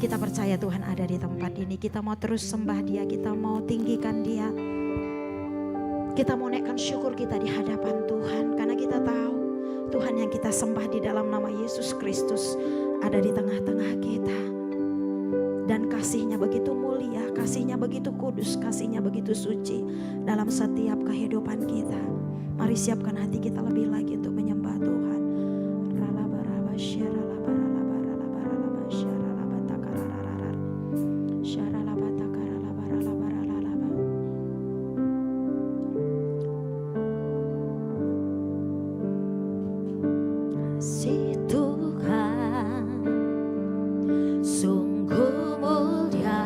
Kita percaya Tuhan ada di tempat ini. Kita mau terus sembah Dia, kita mau tinggikan Dia. Kita mau naikkan syukur kita di hadapan Tuhan, karena kita tahu Tuhan yang kita sembah di dalam nama Yesus Kristus ada di tengah-tengah kita. Dan kasih-Nya begitu mulia, kasih-Nya begitu kudus, kasih-Nya begitu suci dalam setiap kehidupan kita. Mari siapkan hati kita lebih lagi untuk menyembah Tuhan. Si Tuhan sungguh mulia,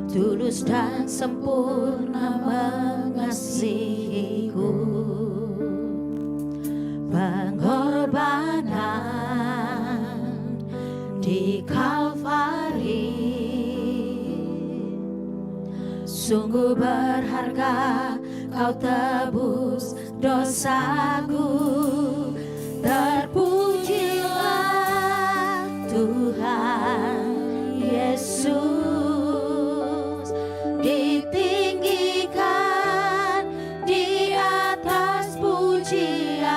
tulus dan sempurna mengasihiku. Pengorbanan di Kalvari sungguh berharga, Kau tebus dosaku. Terpujilah Tuhan Yesus, ditinggikan di atas pujian.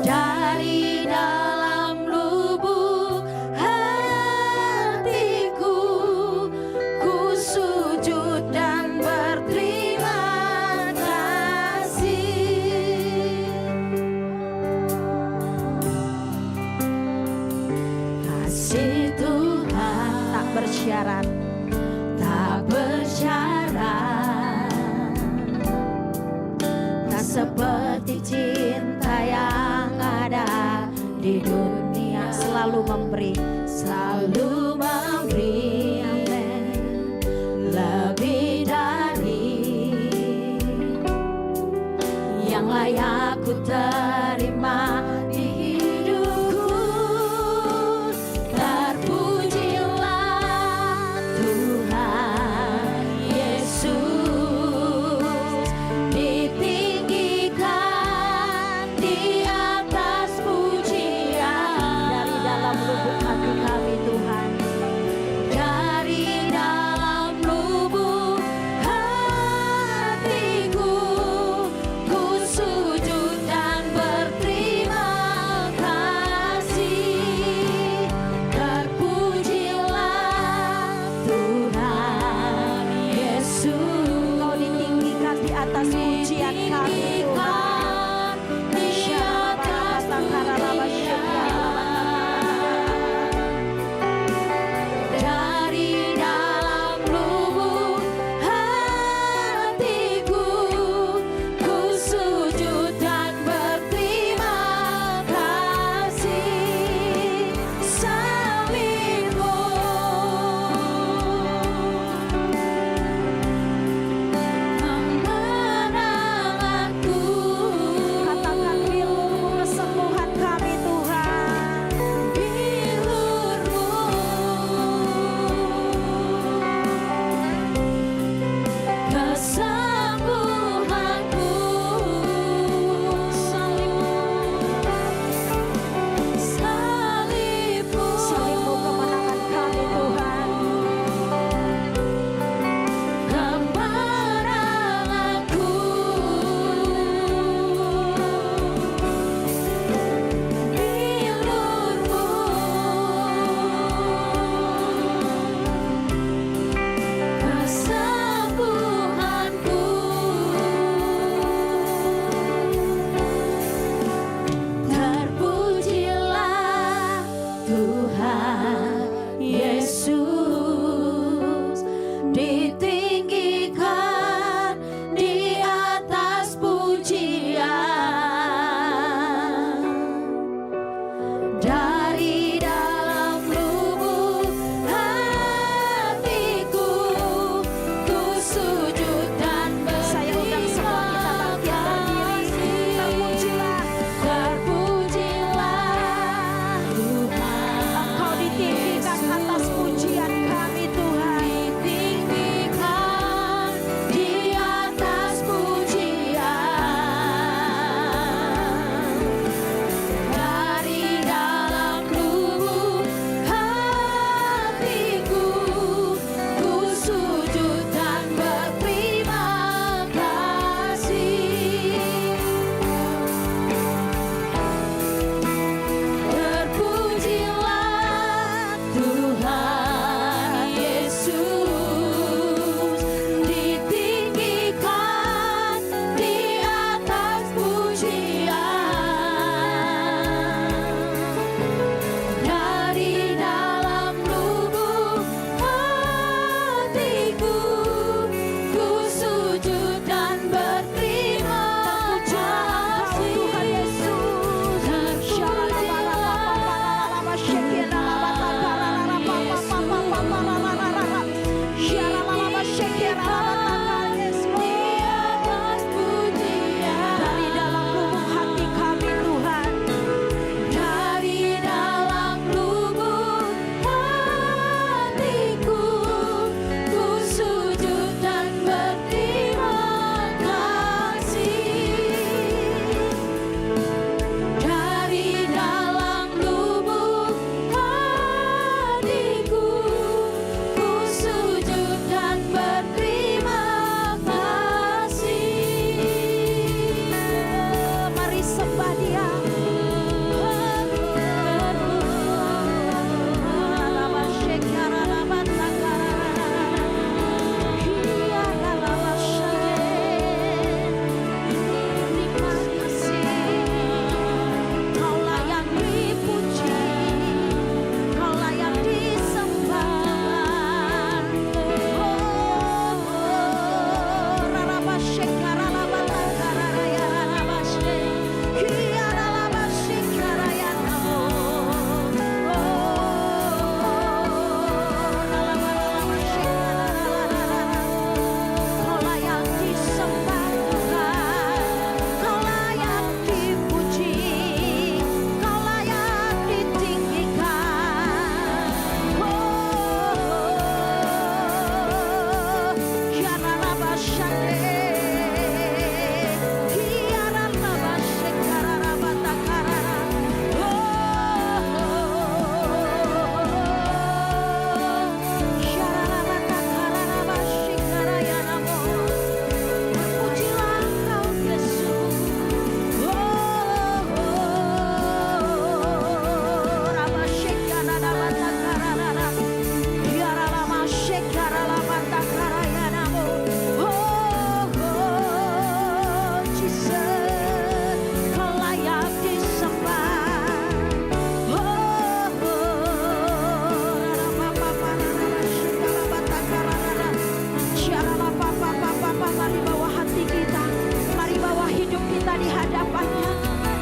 Dari dalam lubuk hatiku, ku sujud dan berterima kasih. Kasih Tuhan Tak bersyarat, tak bersyarat, tak seperti cinta yang ada di dunia. selalu memberi. Selalu memberi lebih dari yang layak ku terima di hidupku. Terpujilah Tuhan Yesus, ditinggikan di atas pujian. Dari dalam lubuk hati kami Tuhan, Dari dalam lubuk hatiku, ku sujud dan berterima kasih. Terpujilah Tuhan Yesus, Kau ditinggikan di atas pujian kami Tuhan. ditinggikan di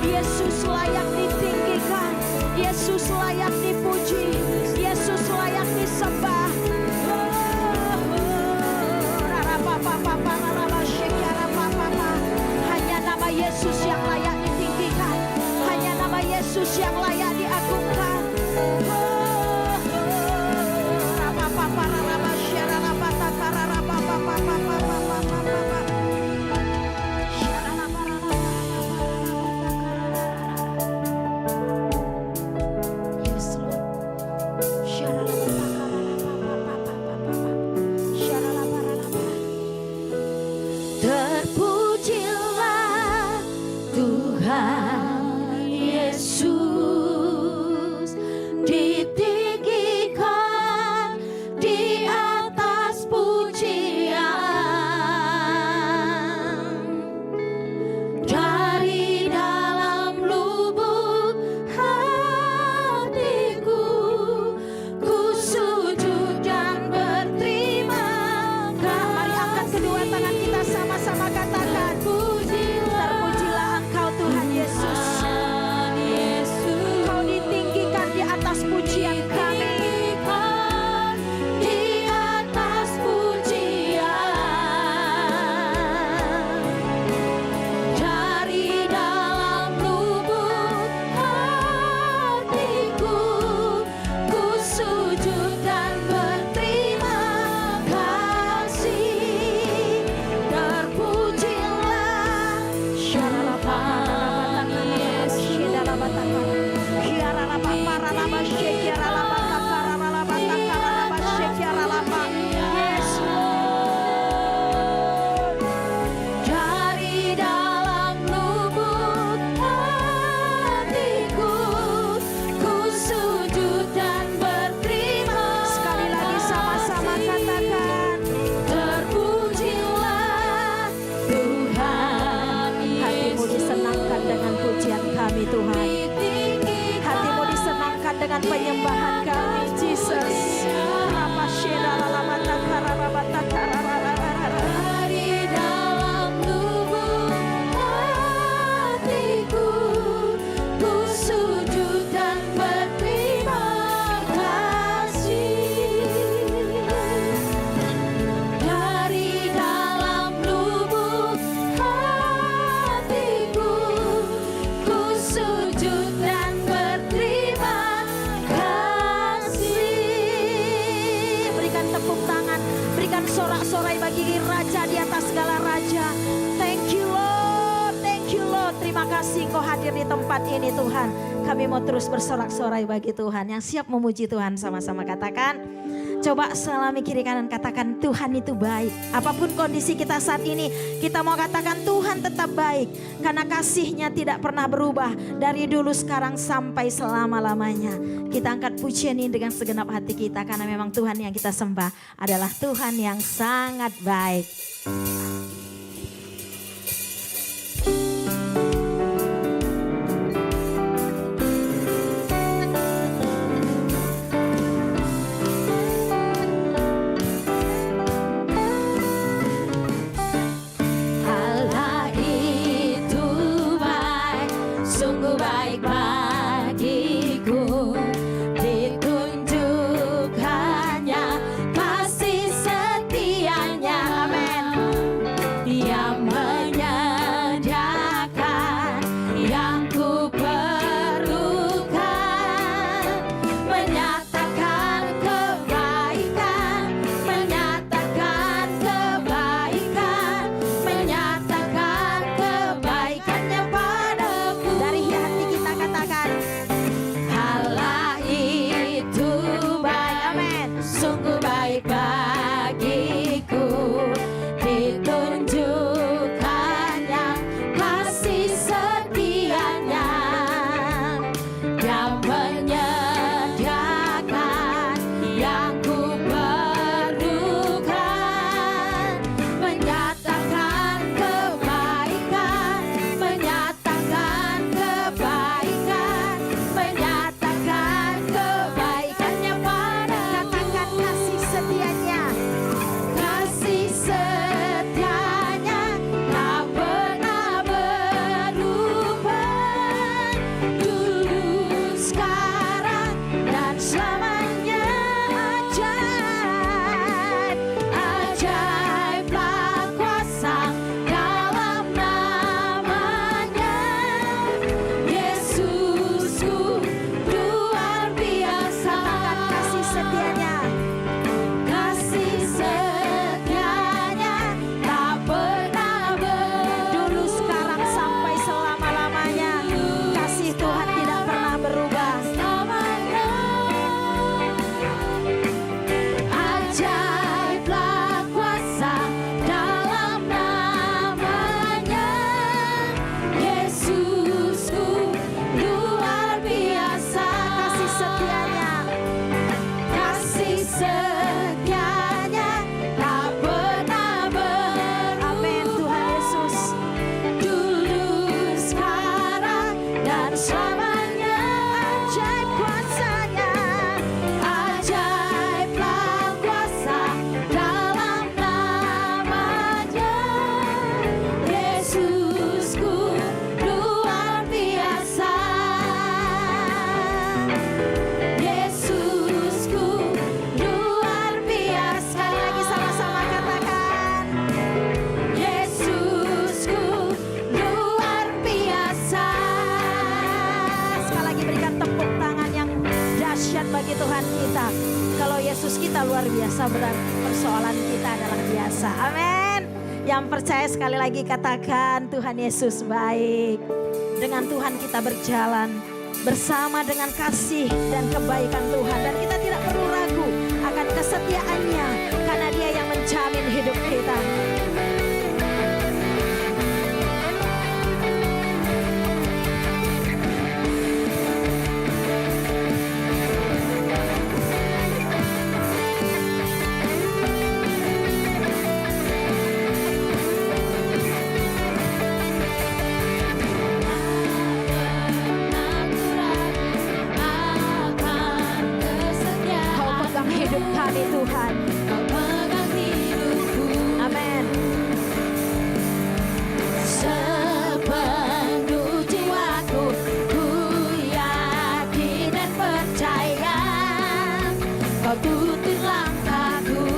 Yesus layak ditinggikan, Yesus layak dipuji, Yesus layak disembah. Hanya nama Yesus yang layak ditinggikan, hanya nama Yesus yang layak diagungkan. Terpujilah Tuhan Yesus, ditinggikan di atas pujian. Dari dalam lubuk hatiku, ku sujud dan berterima kasih. Mari angkat kedua tangan kita sama-sama katakan, terpujilah Engkau Tuhan Yesus. Kau ditinggikan di atas pujian kami. Di atas pujian. Dari dalam lubuk hatiku, ku sujud dan berterima kasih. Terpujilah Tuhan Yesus. Dari dalam lubuk hatiku, ku sujud dan berterima Sekali lagi sama-sama katakan, terpujilah Tuhan hatimu disenangkan dengan pujian kami Tuhan. Hatimu disenangkan dengan penyembahan kami Jesus. Dari dalam lubuk hatiku, ku sujud dan berterima kasih. Dari dalam lubuk hatiku, ku sujud dan berterima kasih. Berikan tepuk tangan, berikan sorak-sorai bagi Raja di atas segala raja. Thank you Lord, thank you Lord. Terima kasih Kau hadir di tempat ini Tuhan. Kami mau terus bersorak-sorai bagi Tuhan. Yang siap memuji Tuhan sama-sama katakan. Coba selami kiri kanan katakan, Tuhan itu baik. Apapun kondisi kita saat ini, kita mau katakan Tuhan tetap baik. Karena kasih-Nya tidak pernah berubah dari dulu sekarang sampai selama-lamanya. Kita angkat pujian ini dengan segenap hati kita, karena memang Tuhan yang kita sembah adalah Tuhan yang sangat baik. Allah itu baik, sungguh baik bagiku. Ditunjukkannya kasih setianya. Amin. Dia menyediakan yang ku perlukan, menyatakan kebaikan, menyatakan kebaikan, menyatakan kebaikannya padaku. Dari hati kita katakan, Tuhan kita. Kalau Yesus kita luar biasa, berarti persoalan kita adalah biasa. Amin. Yang percaya sekali lagi katakan Tuhan Yesus baik. Dengan Tuhan kita berjalan bersama dengan kasih dan kebaikan Tuhan. Dan kita tidak perlu ragu akan kesetiaannya, karena Dia yang menjamin hidup kita. Kami Tuhan, Kau pegang hidupku. amin. Sepenuh jiwaku, ku yakin dan percaya Kau tuntun langkahku.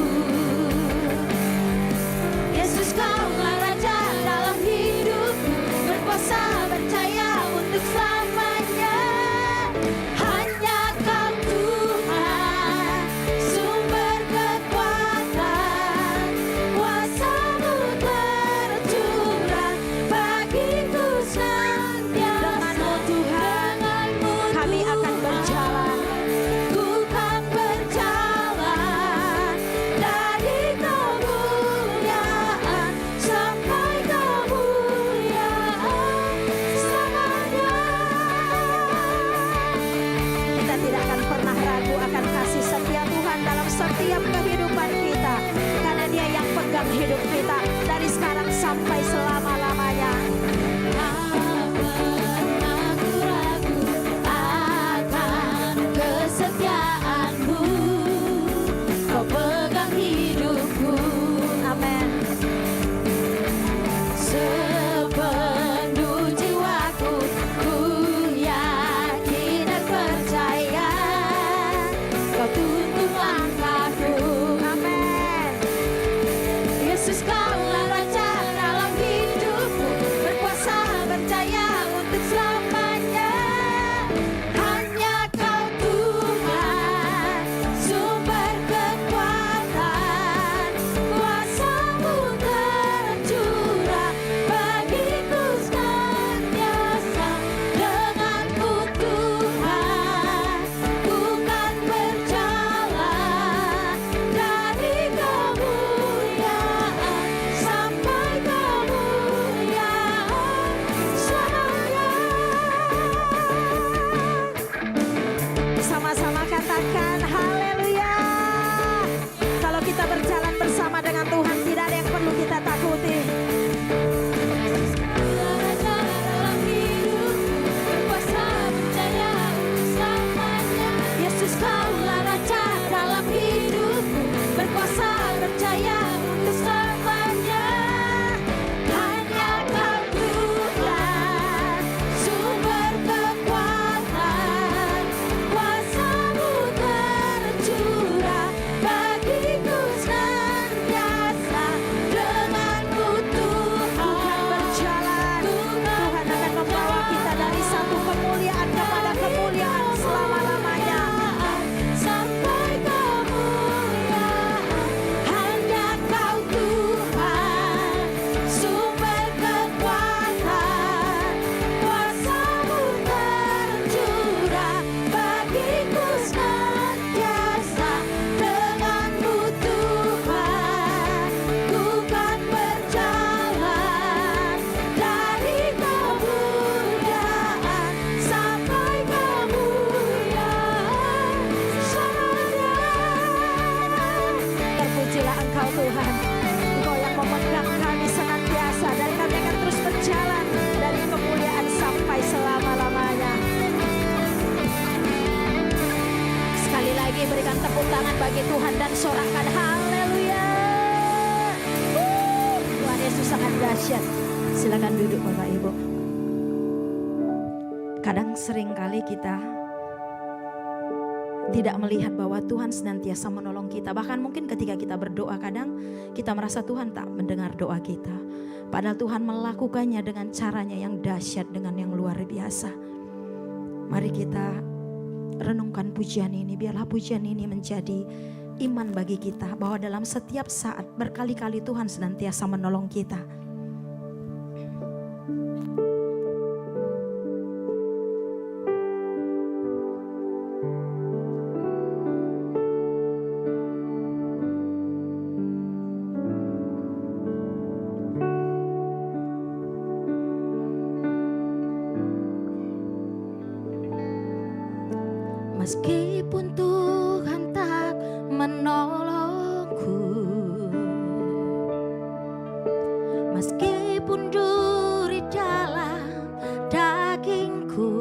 Yesus, Kaulah Raja dalam hidupku, berkuasa berjaya untuk selamanya. Hanya Kau Tuhan, sumber kekuatan, kuasa-Mu tercurah bagiku senantiasa. Denganmu Tuhan, kami akan berjalan. Ku kan berjalan dari kemuliaan sampai kemuliaan selamanya. Kita tidak akan pernah ragu akan kasih setia Tuhan dalam setiap kehidupan kita, karena Dia yang pegang hidup kita dari sekarang sampai selama-lamanya. Tak pernah ku ragu akan kesetiaan-Mu. Kau pegang hidupku. Amin. Sepenuh jiwaku, ku yakin dan percaya Kau tuntun langkahku. Amin. Yesus, Kaulah Raja dalam hidupku, berkuasa berjaya untuk selamanya. Hanya Kau Tuhan, sumber kekuatan, kuasa-Mu tercurah bagiku senantiasa. Denganmu Tuhan, ku kan berjalan dari kemuliaan sampai kemuliaan selamanya. Sama-sama katakan haleluya. Kalau kita berjalan bersama dengan Tuhan, tidak ada yang perlu kita takuti. Kaulah Raja dalam hidupku, berkuasa berjaya untuk selamanya. Yesus, Kaulah Raja dalam hidupku, berkuasa berjaya untuk selamanya. Hanya Kau Tuhan, sumber kekuatan, kuasa-Mu tercurah bagiku senantiasa. Denganmu Tuhan, Berjalan, Tuhan akan membawa kita dari satu kemuliaan kepada kemuliaan selama-lamanya. sampai kemuliaan. Hanya Kau Tuhan, sumber kekuatan, kuasa-Mu tercurah bagiku senantiasa. Denganmu Tuhan, ku kan berjalan dari kemuliaan sampai kemuliaan selamanya. Terpujilah Engkau Tuhan, Engkau yang memegang kami senantiasa, dan kami akan terus berjalan dari kemuliaan sampai selama-lamanya. Sekali lagi berikan tepuk tangan bagi Tuhan dan sorakan haleluya. Tuhan Yesus sangat dahsyat. Silakan duduk Bapak Ibu. Kadang sering kali kita tidak melihat bahwa Tuhan senantiasa menolong kita. Bahkan mungkin ketika kita berdoa, kadang kita merasa Tuhan tak mendengar doa kita. Padahal Tuhan melakukannya dengan caranya yang dahsyat, dengan yang luar biasa. Mari kita renungkan pujian ini. Biarlah pujian ini menjadi iman bagi kita, bahwa dalam setiap saat berkali-kali Tuhan senantiasa menolong kita. Meskipun Tuhan tak menolongku, meskipun duri dalam dagingku,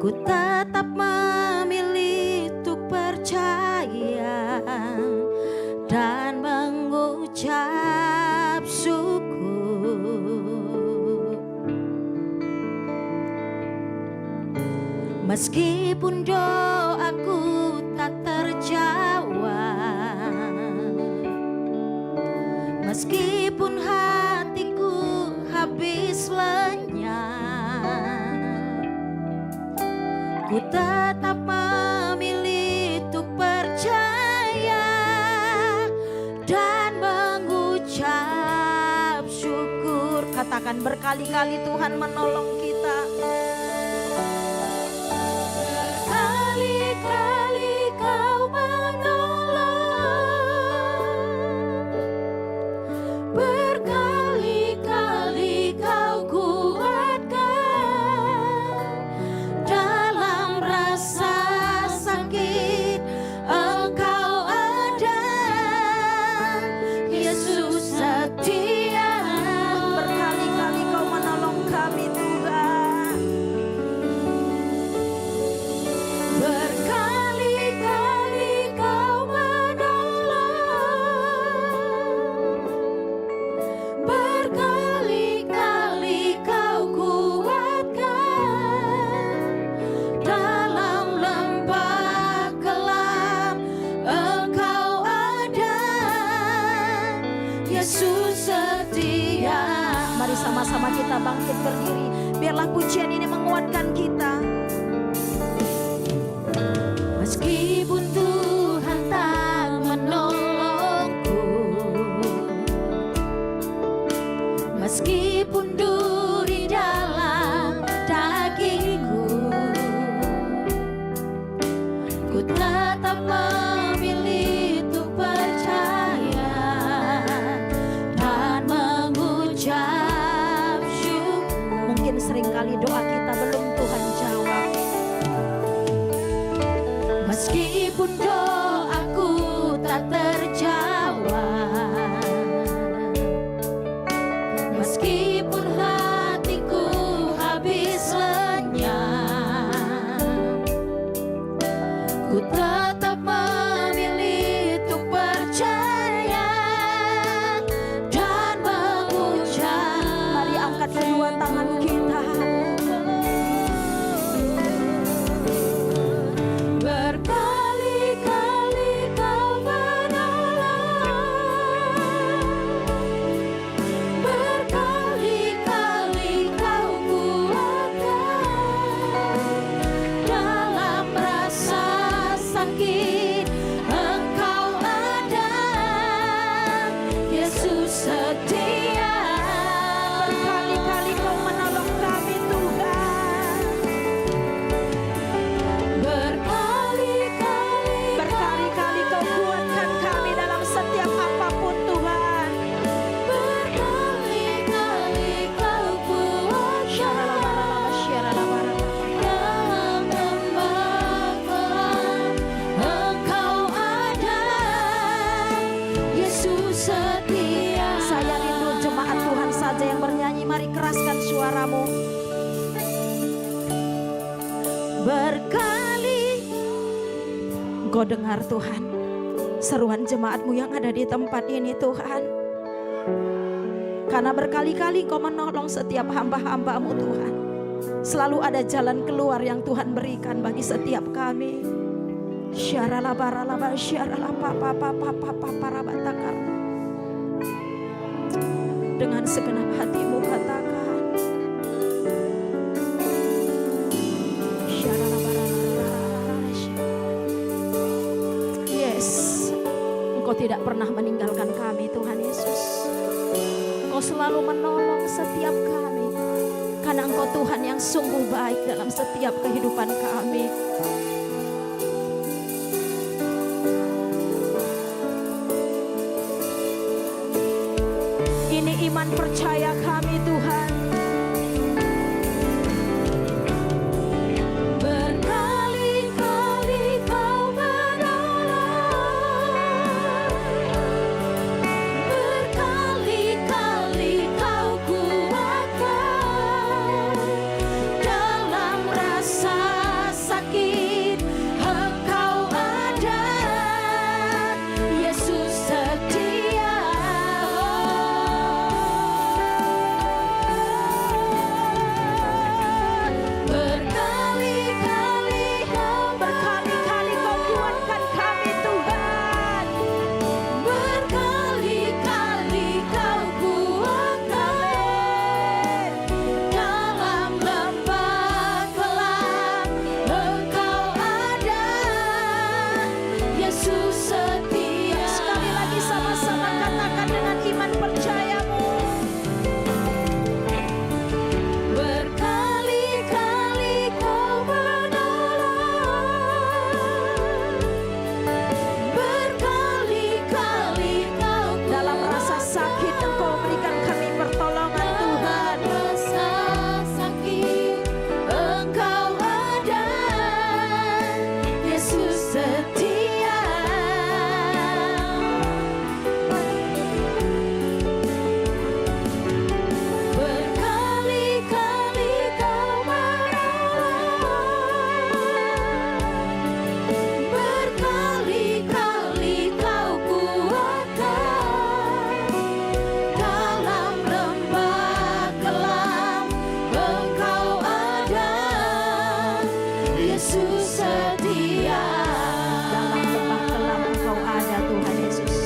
ku tetap memilih untuk percaya dan mengucap syukur. Meskipun doaku tak terjawab, meskipun hatiku habis lenyap, ku tetap memilih untuk percaya dan mengucap syukur. Katakan, berkali-kali Tuhan menolong kita. Berkali-kali Kau menolong, berkali-kali Kau kuatkan. Dalam rasa sakit Engkau ada, Yesus setia. Berkali-kali Kau menolong kami Tuhan. Berkali-kali Kau menolong, berkali-kali Kau kuatkan. Dalam lembah kelam Engkau ada, Yesus setia. Mari sama-sama kita bangkit berdiri. Biarlah pujian ini menguatkan kita. Meskipun Tuhan tak menolongku, meskipun duri dalam dagingku, ku tetap memilih untuk percaya dan mengucap syukur. Mungkin seringkali doa kita belum Tuhan jawab. Meskipun doaku tak terjawab, meskipun hatiku habis lenyap, ku tetap memilih untuk percaya dan mengucap. Mari angkat kedua tangan kita. Berkali-kali Kau menolong, berkali-kali Kau kuatkan. Dalam rasa sakit Engkau ada, Yesus setia. Berkali-kali Kau menolong kami Tuhan. Berkali-kali Kau kuatkan kami dalam setiap apapun Tuhan. Berkali-kali Kau kuatkan. Dalam lembah kelam Engkau ada, Yesus setia. Saya rindu jemaat Tuhan saja yang bernyanyi. Mari keraskan suaramu. Berkali Engkau dengar Tuhan seruan jemaatmu yang ada di tempat ini Tuhan. Karena berkali-kali Engkau menolong setiap hamba-hambamu Tuhan. Selalu ada jalan keluar yang Tuhan berikan bagi setiap kami. Syarala baralaba syarala papa papa papa parabatakar. Dengan segenap hatimu katakan, tidak pernah meninggalkan kami Tuhan Yesus. Engkau selalu menolong setiap kami. Karena Engkau Tuhan yang sungguh baik dalam setiap kehidupan kami. Ini iman percaya kami Tuhan. Berkali-kali Kau menolong, berkali-kali Kau kuatkan. Dalam rasa sakit Engkau ada, Yesus setia. Berkali-kali Kau kuatkan kami Tuhan. Berkali-kali Kau kuatkan. Dalam lembah gelap Engkau ada, Yesus setia. Sekali lagi sama-sama katakan dengan iman percayamu. Berkali-kali Kau menolong, berkali-kali Kau Dalam rasa sakit Engkau berikan kami pertolongan Tuhan. rasa sakit Engkau ada, Yesus setia. Berkali-kali Kau menolong, berkali-kali Kau kuatkan. Dalam lembah gelap Engkau ada, Yesus setia. Dalam lembah gelap Engkau ada Tuhan Yesus.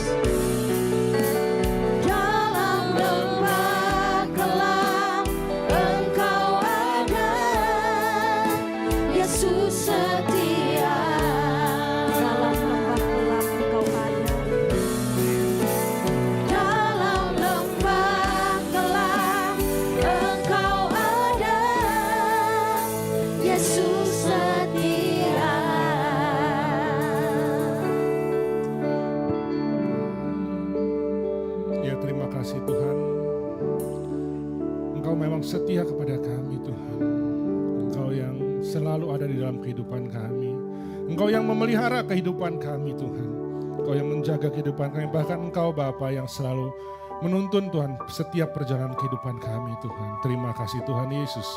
Dalam lembah gelap Engkau ada, Yesus setia. Dalam lembah gelap Engkau ada. Dalam lembah gelap Engkau ada, Yesus setia. Ya, terima kasih Tuhan. Engkau memang setia kepada kami Tuhan. Engkau yang selalu ada di dalam kehidupan kami. Engkau yang memelihara kehidupan kami Tuhan. Engkau yang menjaga kehidupan kami. Bahkan Engkau Bapa yang selalu menuntun Tuhan setiap perjalanan kehidupan kami Tuhan. Terima kasih Tuhan Yesus.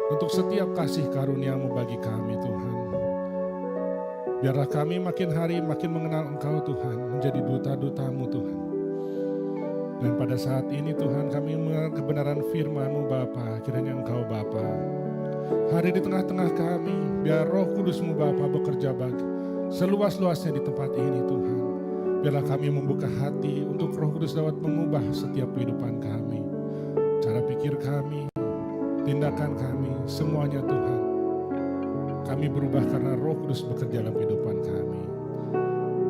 Untuk setiap kasih karunia-Mu bagi kami Tuhan. Biarlah kami makin hari makin mengenal Engkau Tuhan. Menjadi duta-duta-Mu Tuhan. Dan pada saat ini Tuhan kami mengenal kebenaran firman-Mu Bapa. Kiranya Engkau Bapa hari di tengah-tengah kami. Biar Roh Kudus-Mu Bapa bekerja bagi seluas-luasnya di tempat ini Tuhan. Biarlah kami membuka hati untuk Roh Kudus dapat mengubah setiap kehidupan kami. Cara pikir kami, tindakan kami, semuanya Tuhan. Kami berubah karena Roh Kudus bekerja dalam kehidupan kami.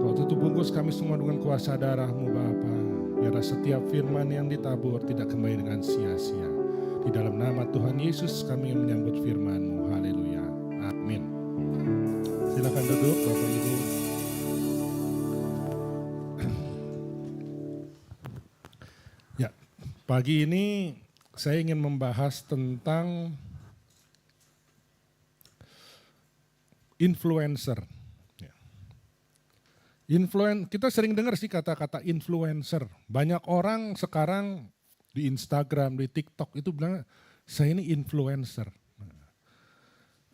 Kau tutup bungkus kami semua dengan kuasa darah-Mu Bapa. Biarlah setiap firman yang ditabur tidak kembali dengan sia-sia. Di dalam nama Tuhan Yesus kami menyambut firman-Mu. Haleluya. Amin. Silakan duduk Bapak Ibu. Ya, pagi ini saya ingin membahas tentang influencer. Kita sering dengar sih kata-kata influencer. Banyak orang sekarang di Instagram, di TikTok itu bilang saya ini influencer.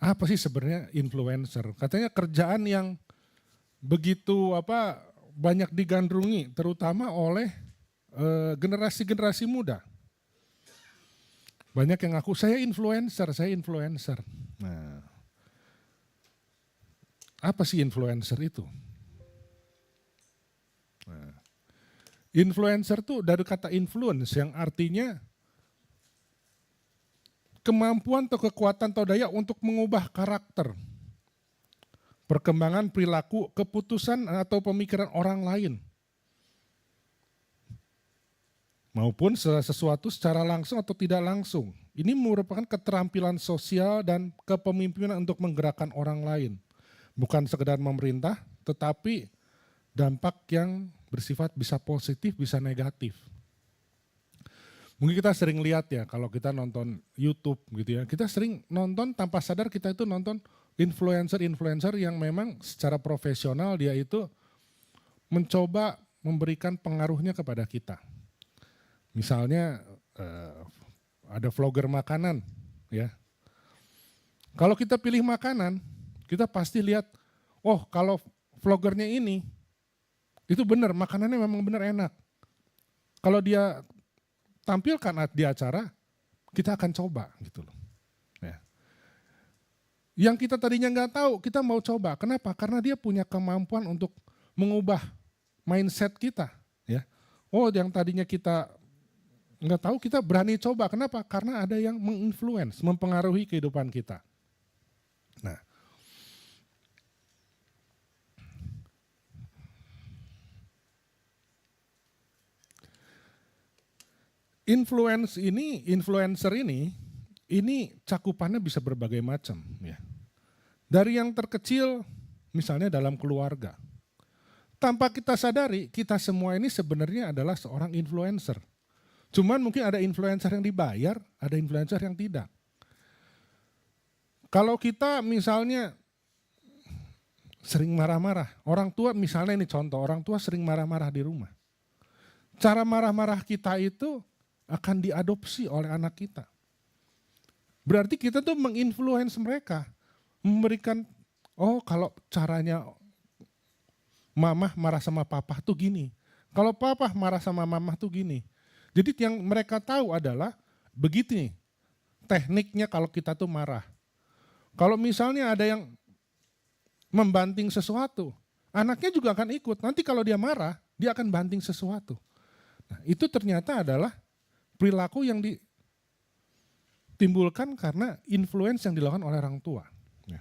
Apa sih sebenarnya influencer? Katanya kerjaan yang begitu banyak digandrungi, terutama oleh generasi-generasi muda. Banyak yang ngaku saya influencer. Nah, apa sih influencer itu? Nah, influencer tuh dari kata influence yang artinya kemampuan atau kekuatan atau daya untuk mengubah karakter, perkembangan perilaku, keputusan atau pemikiran orang lain maupun sesuatu secara langsung atau tidak langsung. Ini merupakan keterampilan sosial dan kepemimpinan untuk menggerakkan orang lain. Bukan sekedar memerintah, tetapi dampak yang bersifat bisa positif, bisa negatif. Mungkin kita sering lihat ya, kalau kita nonton YouTube gitu ya, kita sering nonton tanpa sadar kita itu nonton influencer-influencer yang memang secara profesional dia itu mencoba memberikan pengaruhnya kepada kita. Misalnya ada vlogger makanan ya. Kalau kita pilih makanan, kita pasti lihat, oh kalau vloggernya ini, itu benar, makanannya memang benar enak. Kalau dia tampilkan di acara, kita akan coba gitu loh. Ya. Yang kita tadinya nggak tahu, kita mau coba. Kenapa? Karena dia punya kemampuan untuk mengubah mindset kita. Ya. Oh, yang tadinya kita nggak tahu, kita berani coba. Kenapa? Karena ada yang menginfluence, mempengaruhi kehidupan kita. Nah, influencer ini cakupannya bisa berbagai macam ya. Dari yang terkecil misalnya dalam keluarga. Tanpa kita sadari, kita semua ini sebenarnya adalah seorang influencer. Cuman mungkin ada influencer yang dibayar, ada influencer yang tidak. Kalau kita misalnya sering marah-marah, orang tua misalnya ini contoh, orang tua sering marah-marah di rumah. Cara marah-marah kita itu akan diadopsi oleh anak kita. Berarti kita tuh menginfluence mereka, memberikan, oh kalau caranya mamah marah sama papa tuh gini, kalau papa marah sama mamah tuh gini. Jadi yang mereka tahu adalah begitu nih, tekniknya kalau kita tuh marah. Kalau misalnya ada yang membanting sesuatu, anaknya juga akan ikut. Nanti kalau dia marah, dia akan banting sesuatu. Nah, itu ternyata adalah perilaku yang ditimbulkan karena influence yang dilakukan oleh orang tua. Ya.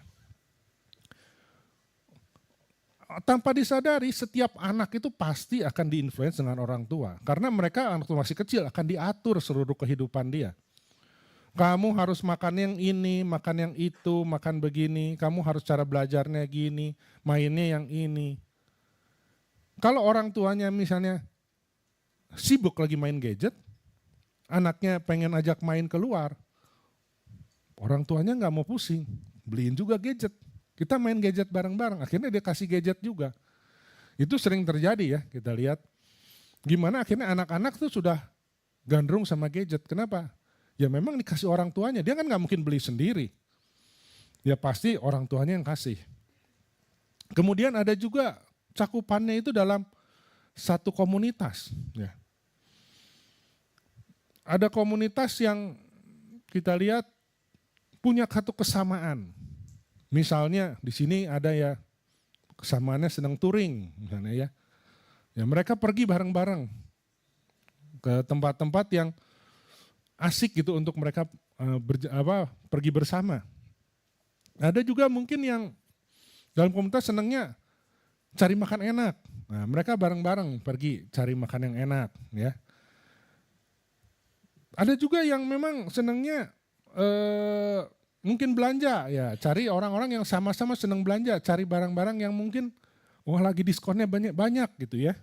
Tanpa disadari, setiap anak itu pasti akan diinfluence dengan orang tua. Karena mereka anak masih kecil akan diatur seluruh kehidupan dia. Kamu harus makan yang ini, makan yang itu, makan begini. Kamu harus cara belajarnya gini, mainnya yang ini. Kalau orang tuanya misalnya sibuk lagi main gadget, anaknya pengen ajak main keluar, orang tuanya nggak mau pusing, beliin juga gadget. Kita main gadget bareng-bareng, akhirnya dia kasih gadget juga. Itu sering terjadi ya, kita lihat. Gimana akhirnya anak-anak tuh sudah gandrung sama gadget, kenapa? Ya memang dikasih orang tuanya, dia kan nggak mungkin beli sendiri. Ya pasti orang tuanya yang kasih. Kemudian ada juga cakupannya itu dalam satu komunitas. Ya. Ada komunitas yang kita lihat punya satu kesamaan. Misalnya di sini ada ya kesamaannya senang touring, misalnya ya. Ya mereka pergi bareng-bareng ke tempat-tempat yang asik gitu untuk mereka pergi bersama. Ada juga mungkin yang dalam komunitas senangnya cari makan enak. Nah, mereka bareng-bareng pergi cari makan yang enak, ya. Ada juga yang memang senangnya mungkin belanja, ya, cari orang-orang yang sama-sama senang belanja, cari barang-barang yang mungkin wah lagi diskonnya banyak gitu ya.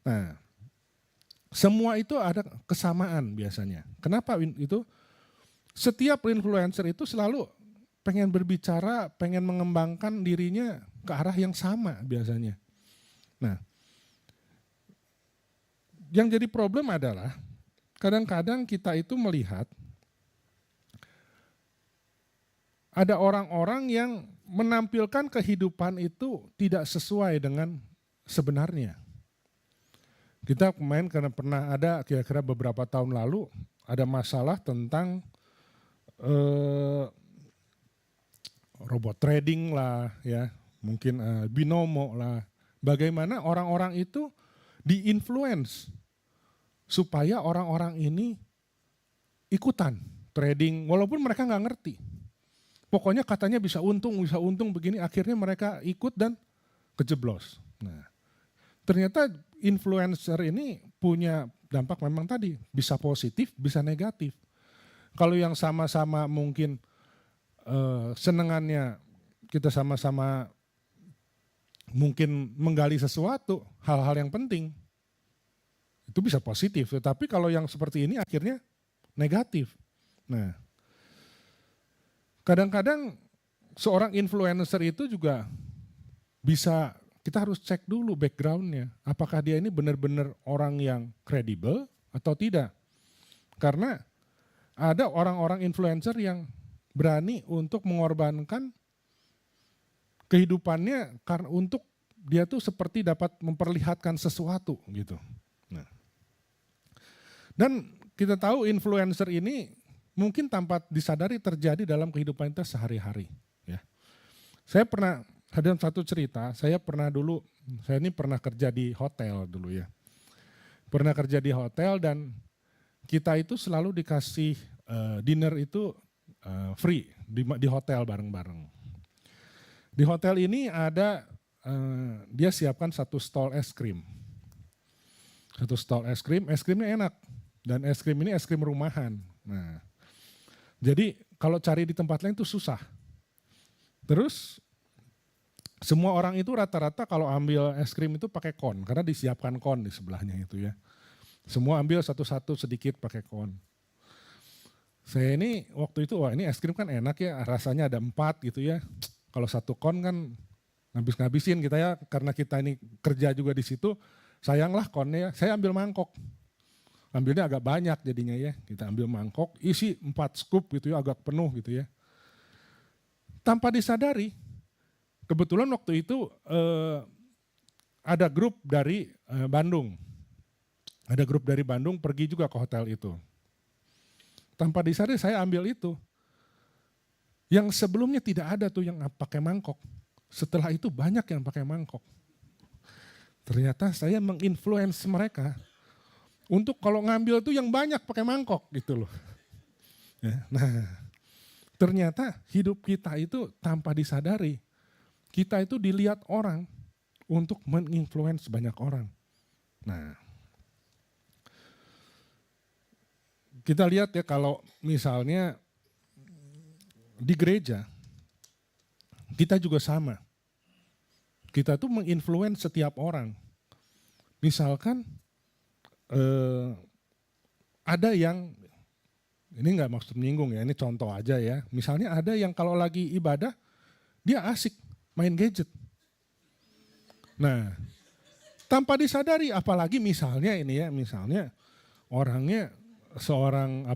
Nah, semua itu ada kesamaan biasanya. Kenapa itu? Setiap influencer itu selalu pengen berbicara, pengen mengembangkan dirinya ke arah yang sama biasanya. Nah, yang jadi problem adalah kadang-kadang kita itu melihat ada orang-orang yang menampilkan kehidupan itu tidak sesuai dengan sebenarnya. Kita kemarin karena pernah ada kira-kira beberapa tahun lalu ada masalah tentang robot trading lah ya, mungkin binomo lah. Bagaimana orang-orang itu di-influence supaya orang-orang ini ikutan trading walaupun mereka nggak ngerti. Pokoknya katanya bisa untung begini, akhirnya mereka ikut dan kejeblos. Nah, ternyata influencer ini punya dampak memang tadi bisa positif, bisa negatif. Kalau yang sama-sama mungkin senengannya kita sama-sama mungkin menggali sesuatu, hal-hal yang penting, itu bisa positif. Tetapi kalau yang seperti ini akhirnya negatif. Nah, kadang-kadang seorang influencer itu juga bisa, kita harus cek dulu backgroundnya. Apakah dia ini benar-benar orang yang kredibel atau tidak. Karena ada orang-orang influencer yang berani untuk mengorbankan kehidupannya karena untuk dia tuh seperti dapat memperlihatkan sesuatu gitu. Nah. Dan kita tahu influencer ini mungkin tanpa disadari terjadi dalam kehidupan kita sehari-hari. Ya. Saya pernah, ada satu cerita, saya ini pernah kerja di hotel dulu ya. Pernah kerja di hotel dan kita itu selalu dikasih dinner itu free di hotel bareng-bareng. Di hotel ini ada, dia siapkan satu stall es krim. Satu stall es krimnya enak. Dan es krim ini es krim rumahan. Nah, jadi kalau cari di tempat lain itu susah. Terus semua orang itu rata-rata kalau ambil es krim itu pakai kon, karena disiapkan kon di sebelahnya itu ya. Semua ambil satu-satu sedikit pakai kon. Saya ini waktu itu, wah ini es krim kan enak ya, rasanya ada 4 gitu ya. Kalau satu kon kan ngabisin kita ya, karena kita ini kerja juga di situ, sayanglah konnya ya, saya ambil mangkok. Ambilnya agak banyak jadinya ya, kita ambil mangkok, isi 4 scoop gitu ya, agak penuh gitu ya. Tanpa disadari, kebetulan waktu itu ada grup dari Bandung. Ada grup dari Bandung pergi juga ke hotel itu. Tanpa disadari saya ambil itu. Yang sebelumnya tidak ada tuh yang pakai mangkok. Setelah itu banyak yang pakai mangkok. Ternyata saya menginfluence mereka untuk kalau ngambil tuh yang banyak pakai mangkok gitu loh. Ya, nah, ternyata hidup kita itu tanpa disadari, kita itu dilihat orang untuk menginfluence banyak orang. Nah, kita lihat ya kalau misalnya di gereja, kita juga sama. Kita tuh menginfluence setiap orang. Misalkan ada yang, ini nggak maksud menyinggung ya, ini contoh aja ya. Misalnya ada yang kalau lagi ibadah, dia asik main gadget. Nah, tanpa disadari, apalagi misalnya ini ya, misalnya orangnya seorang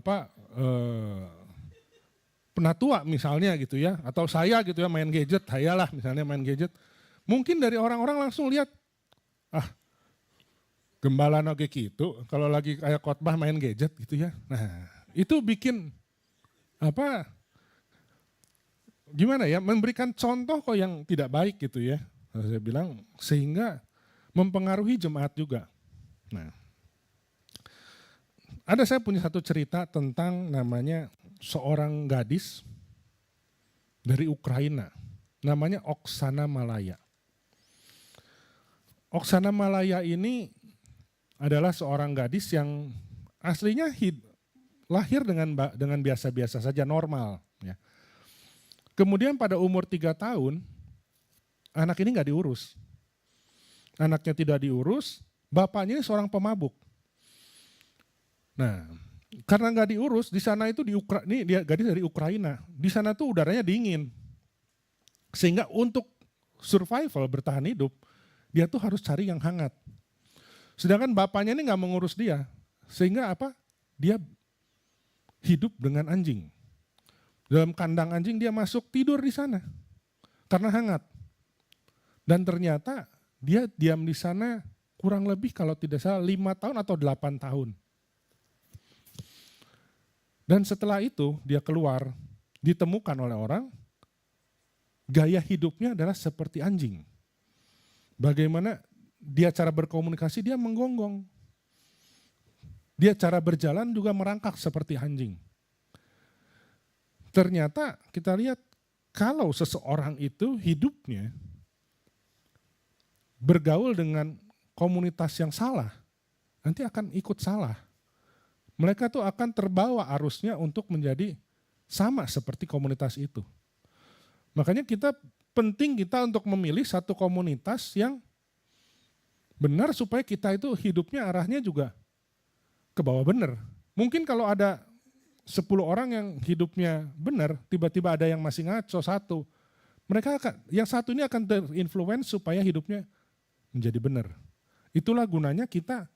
penatua misalnya gitu ya, atau saya gitu ya main gadget, hayalah misalnya main gadget. Mungkin dari orang-orang langsung lihat, gembala oke gitu, kalau lagi kayak khotbah main gadget gitu ya. Nah, itu bikin gimana ya, memberikan contoh kok yang tidak baik gitu ya. Saya bilang sehingga mempengaruhi jemaat juga. Nah, saya punya satu cerita tentang namanya seorang gadis dari Ukraina, namanya Oksana Malaya. Oksana Malaya ini adalah seorang gadis yang aslinya lahir dengan biasa-biasa saja, normal. Ya. Kemudian pada umur 3 tahun, anak ini nggak diurus. Anaknya tidak diurus, bapaknya ini seorang pemabuk. Nah, karena nggak diurus, di sana itu ini dia gadis dari Ukraina. Di sana tuh udaranya dingin. Sehingga untuk survival, bertahan hidup, dia tuh harus cari yang hangat. Sedangkan bapaknya ini nggak mengurus dia, sehingga dia hidup dengan anjing. Dalam kandang anjing dia masuk tidur di sana, karena hangat. Dan ternyata dia diam di sana kurang lebih kalau tidak salah 5 tahun atau 8 tahun. Dan setelah itu dia keluar, ditemukan oleh orang, gaya hidupnya adalah seperti anjing. Bagaimana dia cara berkomunikasi, dia menggonggong. Dia cara berjalan juga merangkak seperti anjing. Ternyata kita lihat kalau seseorang itu hidupnya bergaul dengan komunitas yang salah, nanti akan ikut salah. Mereka tuh akan terbawa arusnya untuk menjadi sama seperti komunitas itu. Makanya penting kita untuk memilih satu komunitas yang benar supaya kita itu hidupnya arahnya juga ke bawah benar. Mungkin kalau ada 10 orang yang hidupnya benar, tiba-tiba ada yang masih ngaco satu. Yang satu ini akan terinfluence supaya hidupnya menjadi benar. Itulah gunanya kita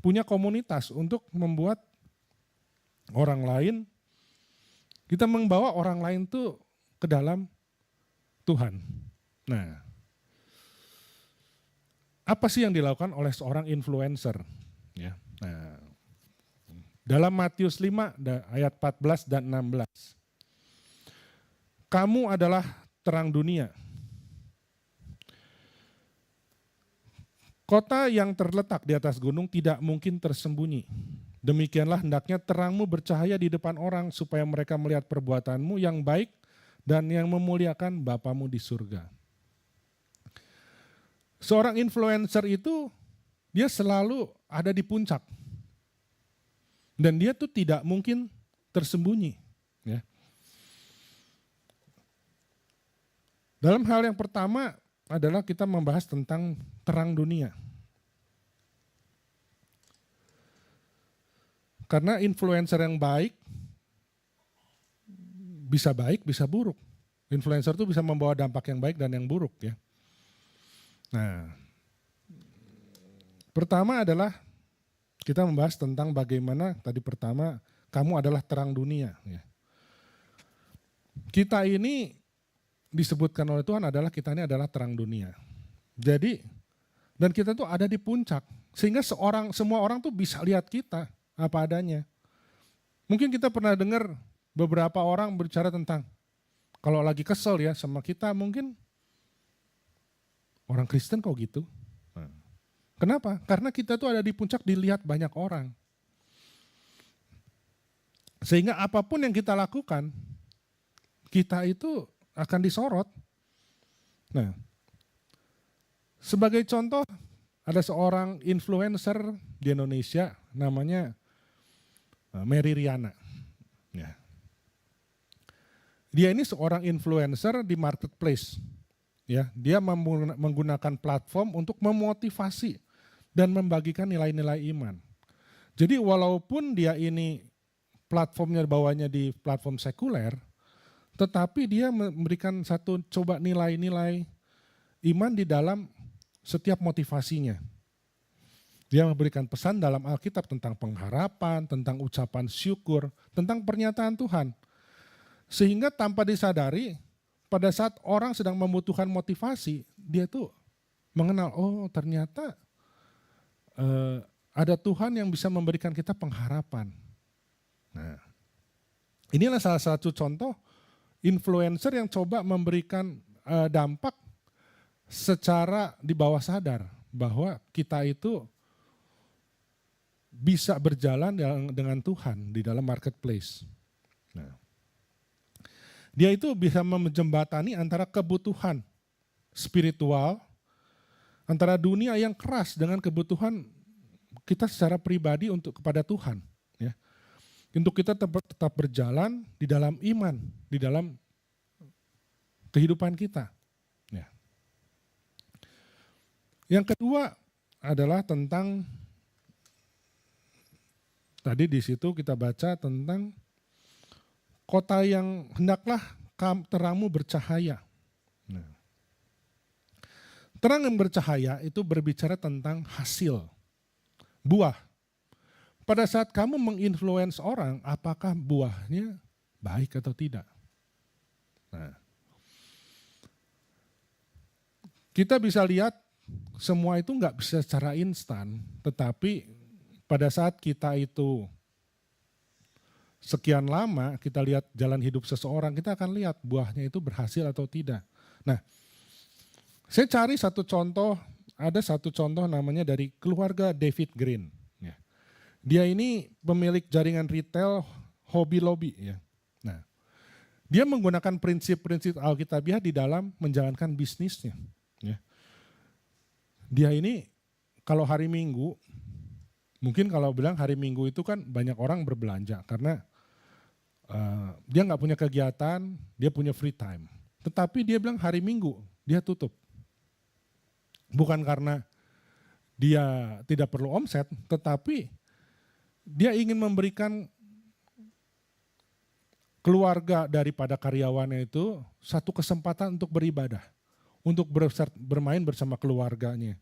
punya komunitas untuk membuat orang lain, kita membawa orang lain tuh ke dalam Tuhan. Nah, apa sih yang dilakukan oleh seorang influencer? Ya, nah, dalam Matius 5 ayat 14 dan 16. Kamu adalah terang dunia. Kota yang terletak di atas gunung tidak mungkin tersembunyi. Demikianlah hendaknya terangmu bercahaya di depan orang supaya mereka melihat perbuatanmu yang baik dan yang memuliakan Bapamu di surga. Seorang influencer itu dia selalu ada di puncak. Dan dia tuh tidak mungkin tersembunyi. Ya. Dalam hal yang pertama adalah kita membahas tentang terang dunia. Karena influencer yang baik, bisa buruk. Influencer itu bisa membawa dampak yang baik dan yang buruk ya. Nah, pertama adalah kita membahas tentang bagaimana tadi pertama kamu adalah terang dunia. Ya. Kita ini disebutkan oleh Tuhan adalah kita ini adalah terang dunia. Jadi dan kita tuh ada di puncak sehingga semua orang tuh bisa lihat kita apa adanya. Mungkin kita pernah dengar beberapa orang berbicara tentang kalau lagi kesel ya sama kita mungkin orang Kristen kok gitu. Kenapa? Karena kita tuh ada di puncak dilihat banyak orang. Sehingga apapun yang kita lakukan, kita itu akan disorot. Nah, sebagai contoh ada seorang influencer di Indonesia namanya Mary Riana. Ya. Dia ini seorang influencer di marketplace. Ya, dia menggunakan platform untuk memotivasi dan membagikan nilai-nilai iman. Jadi walaupun dia ini platformnya bawahnya di platform sekuler, tetapi dia memberikan satu coba nilai-nilai iman di dalam setiap motivasinya. Dia memberikan pesan dalam Alkitab tentang pengharapan, tentang ucapan syukur, tentang pernyataan Tuhan. Sehingga tanpa disadari, pada saat orang sedang membutuhkan motivasi, dia tuh mengenal, oh ternyata ada Tuhan yang bisa memberikan kita pengharapan. Nah, inilah salah satu contoh influencer yang coba memberikan dampak secara di bawah sadar bahwa kita itu bisa berjalan dengan Tuhan di dalam marketplace. Nah, dia itu bisa menjembatani antara kebutuhan spiritual, antara dunia yang keras dengan kebutuhan kita secara pribadi kepada Tuhan. Ya. Untuk kita tetap berjalan di dalam iman, di dalam kehidupan kita. Ya. Yang kedua adalah tentang tadi di situ kita baca tentang kota yang hendaklah terangmu bercahaya. Nah, terang yang bercahaya itu berbicara tentang hasil, buah. Pada saat kamu menginfluence orang, apakah buahnya baik atau tidak? Nah, kita bisa lihat semua itu nggak bisa secara instan, tetapi pada saat kita itu sekian lama kita lihat jalan hidup seseorang, kita akan lihat buahnya itu berhasil atau tidak. Nah, saya cari satu contoh, ada satu contoh namanya dari keluarga David Green. Ya. Dia ini pemilik jaringan retail Hobby Lobby. Ya. Nah, dia menggunakan prinsip-prinsip Alkitabiah di dalam menjalankan bisnisnya. Ya. Dia ini kalau hari Minggu, Mungkin kalau bilang hari Minggu itu kan banyak orang berbelanja karena dia nggak punya kegiatan, dia punya free time. Tetapi dia bilang hari Minggu dia tutup. Bukan karena dia tidak perlu omset, tetapi dia ingin memberikan keluarga daripada karyawannya itu satu kesempatan untuk beribadah, untuk bermain bersama keluarganya.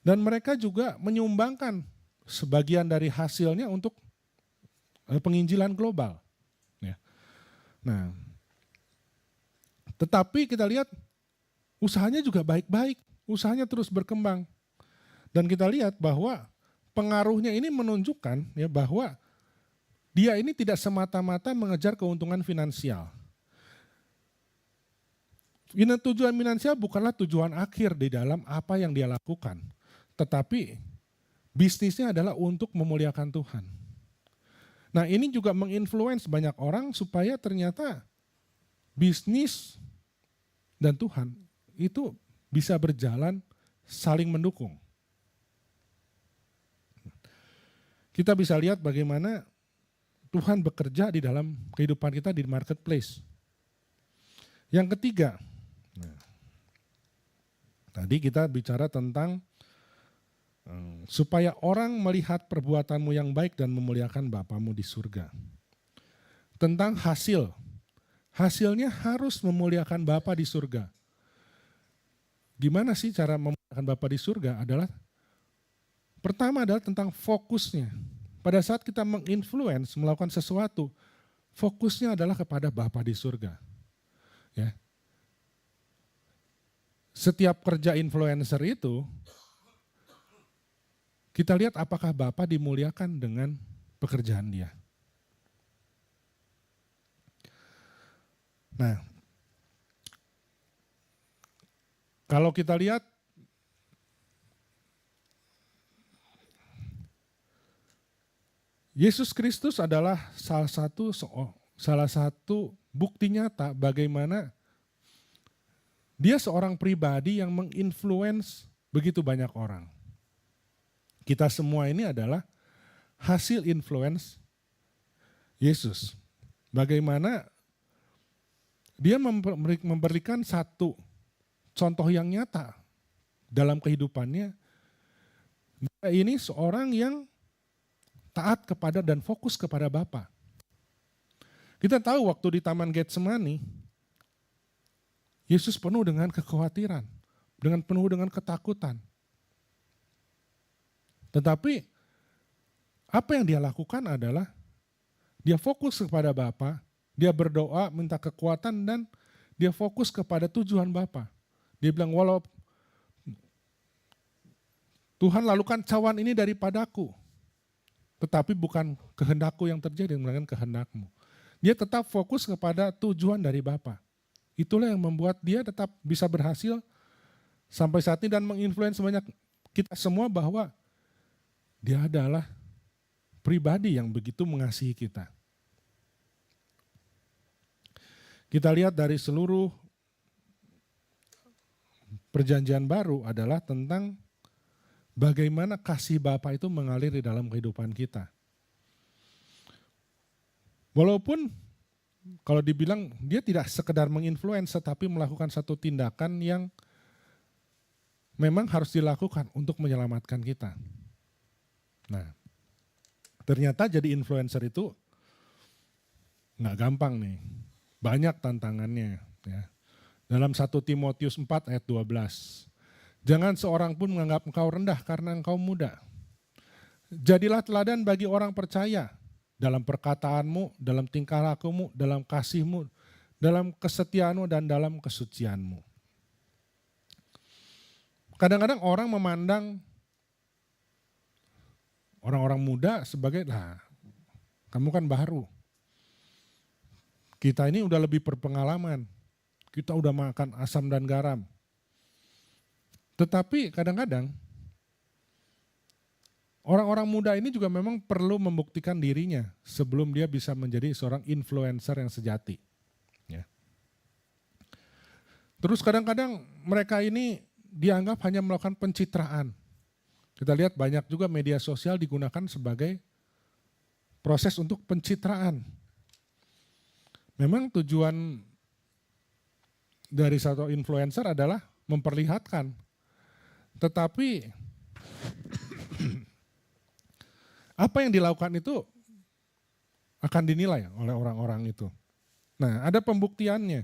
Dan mereka juga menyumbangkan sebagian dari hasilnya untuk penginjilan global. Ya. Nah, tetapi kita lihat usahanya juga baik-baik, usahanya terus berkembang. Dan kita lihat bahwa pengaruhnya ini menunjukkan ya bahwa dia ini tidak semata-mata mengejar keuntungan finansial. Tujuan finansial bukanlah tujuan akhir di dalam apa yang dia lakukan, tetapi bisnisnya adalah untuk memuliakan Tuhan. Nah, ini juga menginfluence banyak orang supaya ternyata bisnis dan Tuhan itu bisa berjalan saling mendukung. Kita bisa lihat bagaimana Tuhan bekerja di dalam kehidupan kita di marketplace. Yang ketiga, tadi kita bicara tentang supaya orang melihat perbuatanmu yang baik dan memuliakan Bapamu di surga. Tentang hasilnya harus memuliakan Bapa di surga. Gimana sih cara memuliakan Bapa di surga adalah, pertama adalah tentang fokusnya. Pada saat kita menginfluence, melakukan sesuatu, fokusnya adalah kepada Bapa di surga. Ya. Setiap kerja influencer itu, kita lihat apakah Bapa dimuliakan dengan pekerjaan dia. Nah, kalau kita lihat Yesus Kristus adalah salah satu bukti nyata bagaimana dia seorang pribadi yang menginfluence begitu banyak orang. Kita semua ini adalah hasil influence Yesus. Bagaimana dia memberikan satu contoh yang nyata dalam kehidupannya. Dia ini seorang yang taat kepada dan fokus kepada Bapa. Kita tahu waktu di Taman Getsemani, Yesus penuh dengan kekhawatiran, penuh dengan ketakutan. Tetapi apa yang dia lakukan adalah dia fokus kepada Bapa, dia berdoa minta kekuatan dan dia fokus kepada tujuan Bapa. Dia bilang, walau Tuhan lakukan cawan ini daripadaku, tetapi bukan kehendakku yang terjadi, melainkan kehendakmu. Dia tetap fokus kepada tujuan dari Bapa. Itulah yang membuat dia tetap bisa berhasil sampai saat ini dan menginfluence banyak kita semua bahwa dia adalah pribadi yang begitu mengasihi kita. Kita lihat dari seluruh perjanjian baru adalah tentang bagaimana kasih Bapa itu mengalir di dalam kehidupan kita. Walaupun kalau dibilang dia tidak sekedar menginfluence tetapi melakukan satu tindakan yang memang harus dilakukan untuk menyelamatkan kita. Nah, ternyata jadi influencer itu nggak gampang nih, banyak tantangannya. Ya. Dalam 1 Timotius 4 ayat 12, jangan seorang pun menganggap engkau rendah karena engkau muda. Jadilah teladan bagi orang percaya dalam perkataanmu, dalam tingkah lakumu, dalam kasihmu, dalam kesetiaanmu, dan dalam kesucianmu. Kadang-kadang orang memandang orang-orang muda sebagai, kamu kan baru. Kita ini udah lebih berpengalaman. Kita udah makan asam dan garam. Tetapi kadang-kadang orang-orang muda ini juga memang perlu membuktikan dirinya sebelum dia bisa menjadi seorang influencer yang sejati. Ya. Terus kadang-kadang mereka ini dianggap hanya melakukan pencitraan. Kita lihat banyak juga media sosial digunakan sebagai proses untuk pencitraan. Memang tujuan dari satu influencer adalah memperlihatkan. Tetapi apa yang dilakukan itu akan dinilai oleh orang-orang itu. Nah, ada pembuktiannya.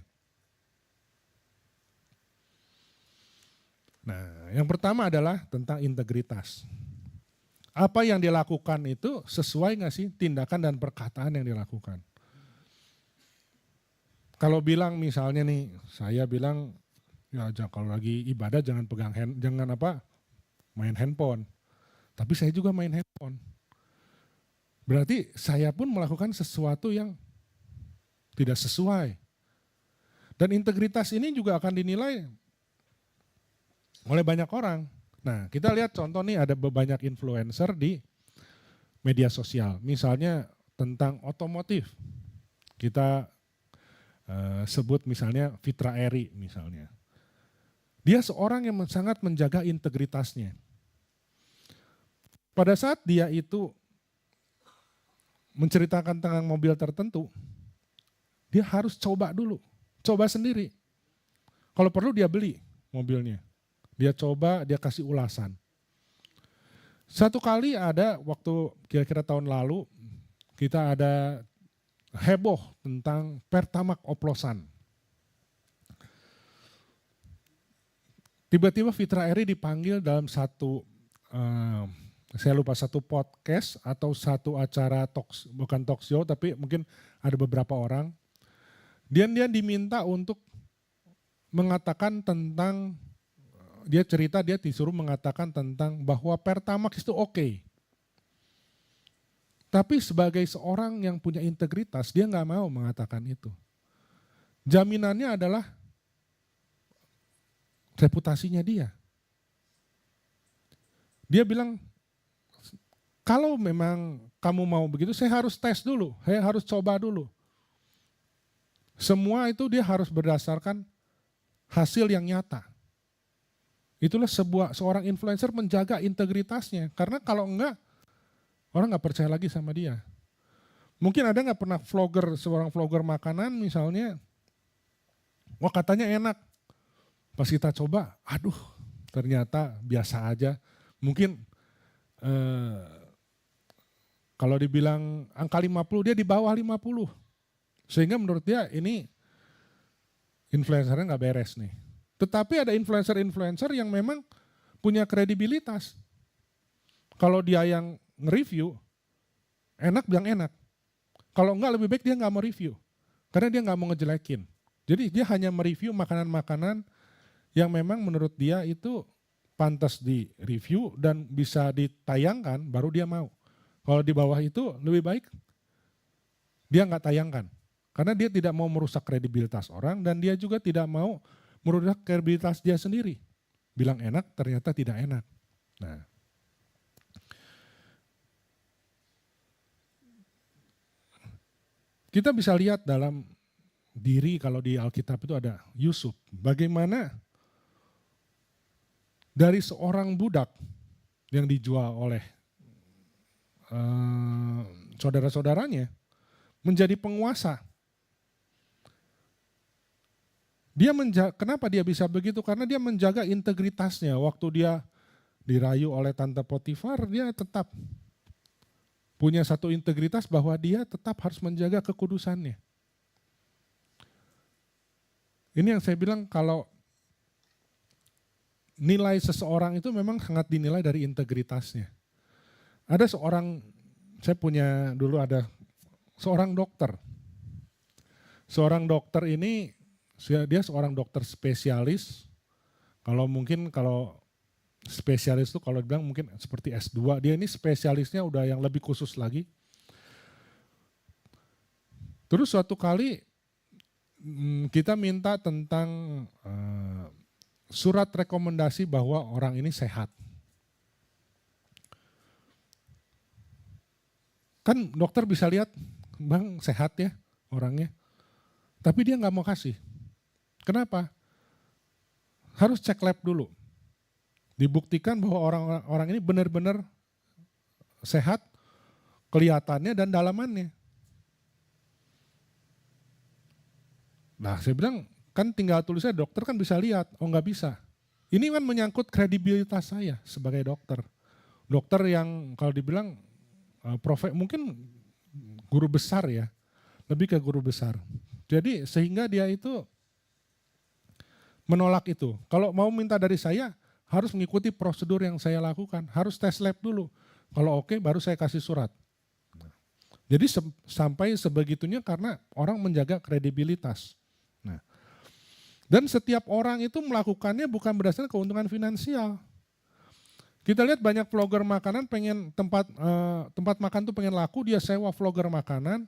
Nah, yang pertama adalah tentang integritas. Apa yang dilakukan itu sesuai nggak sih tindakan dan perkataan yang dilakukan? Kalau bilang misalnya nih, saya bilang ya kalau lagi ibadah jangan main handphone. Tapi saya juga main handphone. Berarti saya pun melakukan sesuatu yang tidak sesuai. Dan integritas ini juga akan dinilai oleh banyak orang. Nah, kita lihat contoh nih ada banyak influencer di media sosial. Misalnya tentang otomotif. Kita sebut misalnya Fitra Eri misalnya. Dia seorang yang sangat menjaga integritasnya. Pada saat dia itu menceritakan tentang mobil tertentu, dia harus coba dulu, coba sendiri. Kalau perlu dia beli mobilnya. Dia coba, dia kasih ulasan. Satu kali ada waktu kira-kira tahun lalu, kita ada heboh tentang Pertamax oplosan. Tiba-tiba Fitra Eri dipanggil dalam satu, saya lupa satu podcast atau satu acara bukan talk show, tapi mungkin ada beberapa orang. Dia diminta untuk mengatakan tentang, dia disuruh mengatakan tentang bahwa Pertamax itu oke. Tapi sebagai seorang yang punya integritas, dia nggak mau mengatakan itu. Jaminannya adalah reputasinya dia. Dia bilang, kalau memang kamu mau begitu, saya harus tes dulu, saya harus coba dulu. Semua itu dia harus berdasarkan hasil yang nyata. Itulah seorang influencer menjaga integritasnya. Karena kalau enggak, orang nggak percaya lagi sama dia. Mungkin ada nggak pernah seorang vlogger makanan misalnya, wah katanya enak. Pas kita coba, aduh ternyata biasa aja. Mungkin kalau dibilang angka 50, dia di bawah 50. Sehingga menurut dia ini influencernya nggak beres nih. Tetapi ada influencer-influencer yang memang punya kredibilitas. Kalau dia yang nge-review, enak bilang enak. Kalau enggak lebih baik dia nggak mau review. Karena dia nggak mau ngejelekin. Jadi dia hanya mereview makanan-makanan yang memang menurut dia itu pantas di-review dan bisa ditayangkan, baru dia mau. Kalau di bawah itu lebih baik dia nggak tayangkan. Karena dia tidak mau merusak kredibilitas orang dan dia juga tidak mau merusak kredibilitas dia sendiri. Bilang enak ternyata tidak enak. Nah, kita bisa lihat dalam diri kalau di Alkitab itu ada Yusuf. Bagaimana dari seorang budak yang dijual oleh saudara-saudaranya menjadi penguasa. Kenapa dia bisa begitu? Karena dia menjaga integritasnya. Waktu dia dirayu oleh Tante Potifar, dia tetap punya satu integritas bahwa dia tetap harus menjaga kekudusannya. Ini yang saya bilang kalau nilai seseorang itu memang sangat dinilai dari integritasnya. Ada seorang dokter. Seorang dokter ini, dia seorang dokter spesialis. Kalau spesialis itu kalau dibilang mungkin seperti S2, dia ini spesialisnya udah yang lebih khusus lagi. Terus suatu kali kita minta tentang surat rekomendasi bahwa orang ini sehat. Kan dokter bisa lihat, Bang sehat ya orangnya. Tapi dia nggak mau kasih. Kenapa? Harus cek lab dulu. Dibuktikan bahwa orang ini benar-benar sehat kelihatannya dan dalamannya. Nah saya bilang kan tinggal tulisnya dokter kan bisa lihat, oh nggak bisa. Ini kan menyangkut kredibilitas saya sebagai dokter. Dokter yang kalau dibilang mungkin guru besar ya, lebih ke guru besar. Jadi sehingga dia itu menolak itu. Kalau mau minta dari saya, harus mengikuti prosedur yang saya lakukan, harus tes lab dulu. Kalau oke, baru saya kasih surat. Jadi sampai sebegitunya karena orang menjaga kredibilitas. Nah, dan setiap orang itu melakukannya bukan berdasarkan keuntungan finansial. Kita lihat banyak vlogger makanan pengen tempat makan tuh pengen laku, dia sewa vlogger makanan,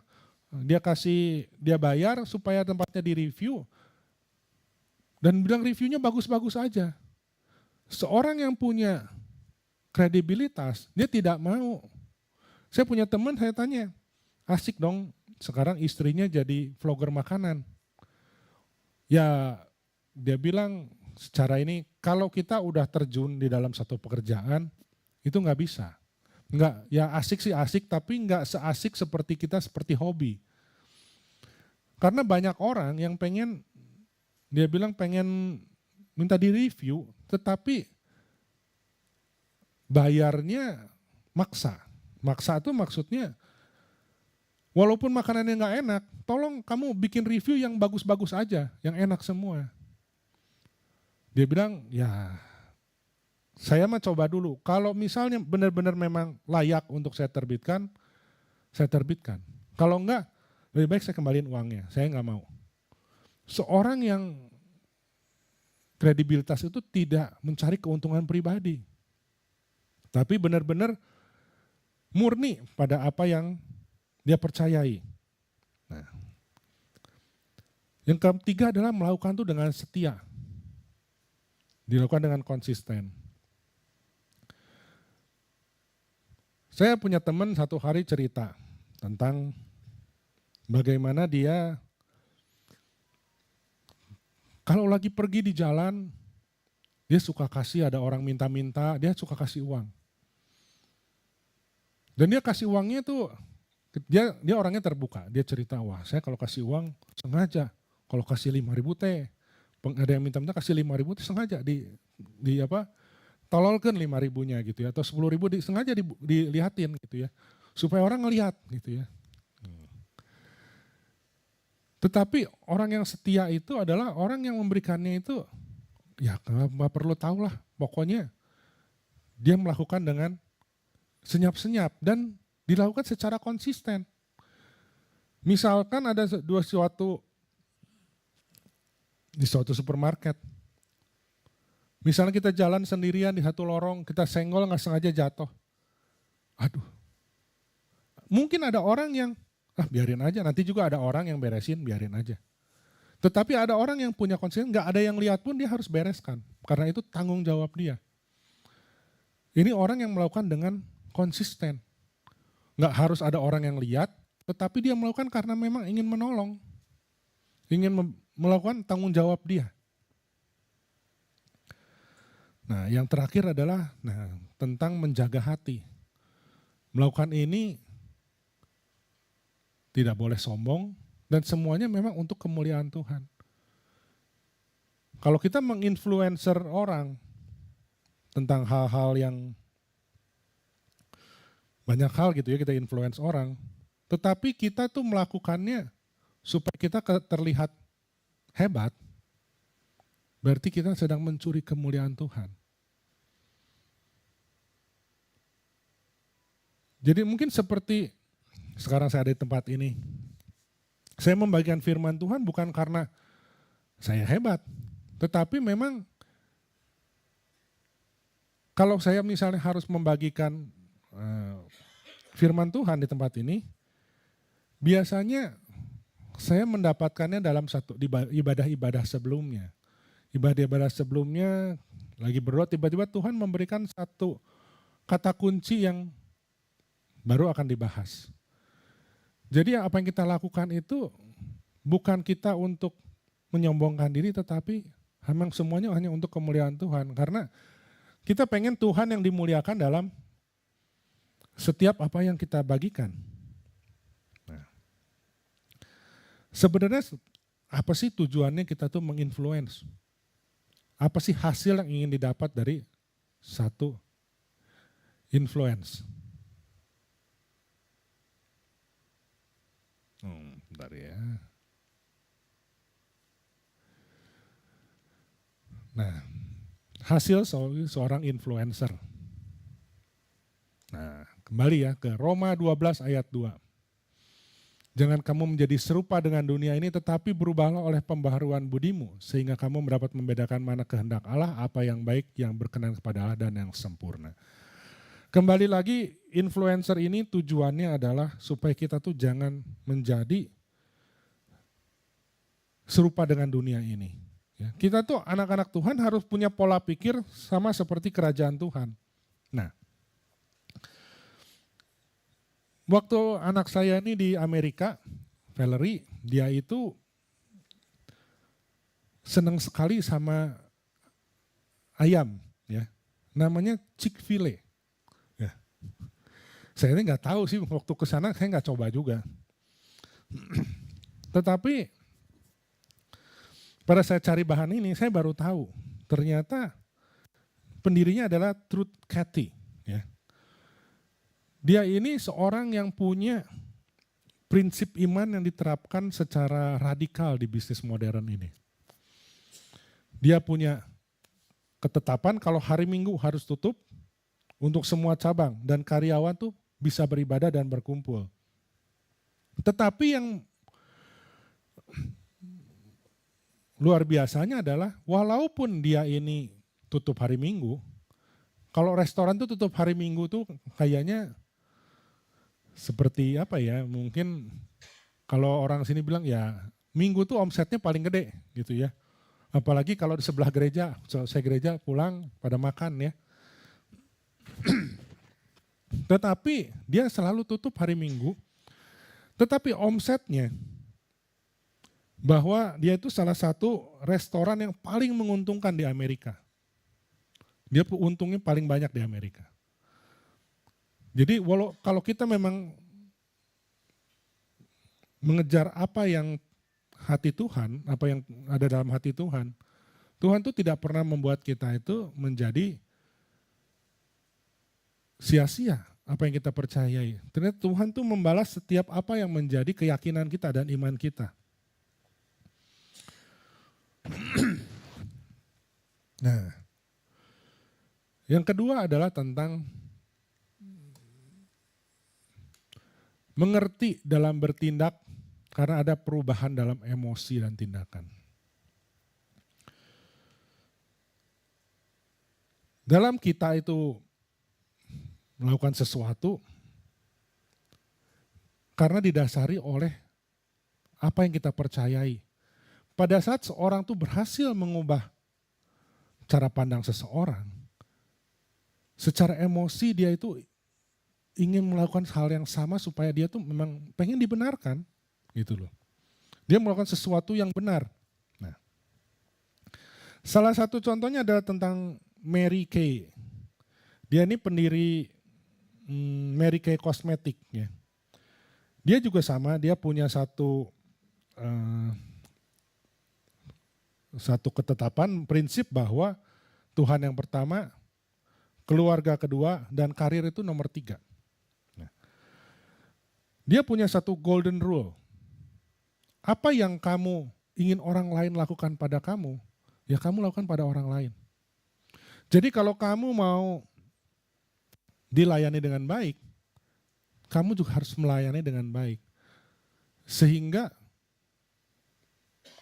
dia bayar supaya tempatnya direview dan bilang reviewnya bagus-bagus aja. Seorang yang punya kredibilitas, dia tidak mau. Saya punya teman, saya tanya, asik dong sekarang istrinya jadi vlogger makanan. Ya dia bilang secara ini kalau kita udah terjun di dalam satu pekerjaan itu nggak bisa. Nggak, ya asik sih asik tapi nggak seasik seperti kita seperti hobi. Karena banyak orang yang dia bilang pengen minta di review tetapi bayarnya maksa. Maksa itu maksudnya walaupun makanannya nggak enak, tolong kamu bikin review yang bagus-bagus aja, yang enak semua. Dia bilang, ya saya mah coba dulu. Kalau misalnya benar-benar memang layak untuk saya terbitkan, saya terbitkan. Kalau enggak, lebih baik saya kembaliin uangnya, saya nggak mau. Seorang yang kredibilitas itu tidak mencari keuntungan pribadi. Tapi benar-benar murni pada apa yang dia percayai. Nah, yang ketiga adalah melakukan itu dengan setia. Dilakukan dengan konsisten. Saya punya teman satu hari cerita tentang bagaimana dia kalau lagi pergi di jalan, dia suka kasih ada orang minta-minta, dia suka kasih uang. Dan dia kasih uangnya tuh, dia orangnya terbuka, dia cerita, wah saya kalau kasih uang sengaja, kalau kasih 5.000 teh, ada yang minta-minta kasih 5.000 teh sengaja tololkan 5.000-nya gitu ya, atau 10.000 sengaja dilihatin gitu ya, supaya orang ngelihat gitu ya. Tetapi orang yang setia itu adalah orang yang memberikannya itu, ya nggak perlu tahu lah, pokoknya dia melakukan dengan senyap-senyap dan dilakukan secara konsisten. Misalkan ada di suatu supermarket, misalnya kita jalan sendirian di satu lorong, kita senggol nggak sengaja jatuh. Aduh, mungkin ada orang yang, biarin aja, nanti juga ada orang yang beresin, biarin aja. Tetapi ada orang yang punya konsisten, nggak ada yang lihat pun dia harus bereskan, karena itu tanggung jawab dia. Ini orang yang melakukan dengan konsisten. Nggak harus ada orang yang lihat, tetapi dia melakukan karena memang ingin menolong. Ingin melakukan tanggung jawab dia. Nah yang terakhir adalah tentang menjaga hati. Melakukan ini tidak boleh sombong dan semuanya memang untuk kemuliaan Tuhan. Kalau kita menginfluencer orang tentang hal-hal yang banyak hal gitu ya, kita influence orang, tetapi kita tuh melakukannya supaya kita terlihat hebat, berarti kita sedang mencuri kemuliaan Tuhan. Jadi mungkin seperti sekarang saya ada di tempat ini, saya membagikan firman Tuhan bukan karena saya hebat, tetapi memang kalau saya misalnya harus membagikan firman Tuhan di tempat ini, biasanya saya mendapatkannya dalam satu ibadah-ibadah sebelumnya. Ibadah-ibadah sebelumnya lagi berdoa, tiba-tiba Tuhan memberikan satu kata kunci yang baru akan dibahas. Jadi apa yang kita lakukan itu bukan kita untuk menyombongkan diri, tetapi memang semuanya hanya untuk kemuliaan Tuhan. Karena Kita pengen Tuhan yang dimuliakan dalam setiap apa yang kita bagikan. Nah, sebenarnya apa sih tujuannya kita tuh menginfluence? Apa sih hasil yang ingin didapat dari satu influence? Bentar ya. Nah, hasil seorang influencer. Nah, kembali ya ke Roma 12 ayat 2. Jangan kamu menjadi serupa dengan dunia ini, tetapi berubahlah oleh pembaharuan budimu, sehingga kamu mendapat membedakan mana kehendak Allah, apa yang baik, yang berkenan kepada Allah, dan yang sempurna. Kembali lagi, influencer ini tujuannya adalah supaya kita tuh jangan menjadi serupa dengan dunia ini. Ya, kita tuh anak-anak Tuhan harus punya pola pikir sama seperti kerajaan Tuhan. Nah, waktu anak saya ini di Amerika, Valerie, dia itu senang sekali sama ayam, ya, namanya Chick-fil-A. Ya. Saya ini nggak tahu sih waktu ke sana, saya nggak coba juga. Tetapi pada saya cari bahan ini, saya baru tahu ternyata pendirinya adalah Truth Cathy. Ya. Dia ini seorang yang punya prinsip iman yang diterapkan secara radikal di bisnis modern ini. Dia punya ketetapan kalau hari Minggu harus tutup untuk semua cabang dan karyawan tuh bisa beribadah dan berkumpul. Tetapi yang luar biasanya adalah walaupun dia ini tutup hari Minggu, kalau restoran tuh tutup hari Minggu tuh kayaknya seperti apa ya, mungkin kalau orang sini bilang ya Minggu tuh omsetnya paling gede gitu ya. Apalagi kalau di sebelah gereja, saya gereja pulang pada makan ya. Tetapi dia selalu tutup hari Minggu, tetapi omsetnya bahwa dia itu salah satu restoran yang paling menguntungkan di Amerika. Dia untungnya paling banyak di Amerika. Jadi kalau kita memang mengejar apa yang hati Tuhan, apa yang ada dalam hati Tuhan, Tuhan tuh tidak pernah membuat kita itu menjadi sia-sia apa yang kita percayai. Ternyata Tuhan tuh membalas setiap apa yang menjadi keyakinan kita dan iman kita. Nah, yang kedua adalah tentang mengerti dalam bertindak karena ada perubahan dalam emosi dan tindakan. Dalam kita itu melakukan sesuatu karena didasari oleh apa yang kita percayai. Pada saat seorang tuh berhasil mengubah cara pandang seseorang, secara emosi dia itu ingin melakukan hal yang sama supaya dia tuh memang pengen dibenarkan gitu loh. Dia melakukan sesuatu yang benar. Nah, salah satu contohnya adalah tentang Mary Kay. Dia ini pendiri Mary Kay Cosmetic ya. Dia juga sama, dia punya satu ketetapan prinsip bahwa Tuhan yang pertama, keluarga kedua, dan karir itu nomor 3. Nah, dia punya satu golden rule. Apa yang kamu ingin orang lain lakukan pada kamu, ya kamu lakukan pada orang lain. Jadi kalau kamu mau dilayani dengan baik, kamu juga harus melayani dengan baik. Sehingga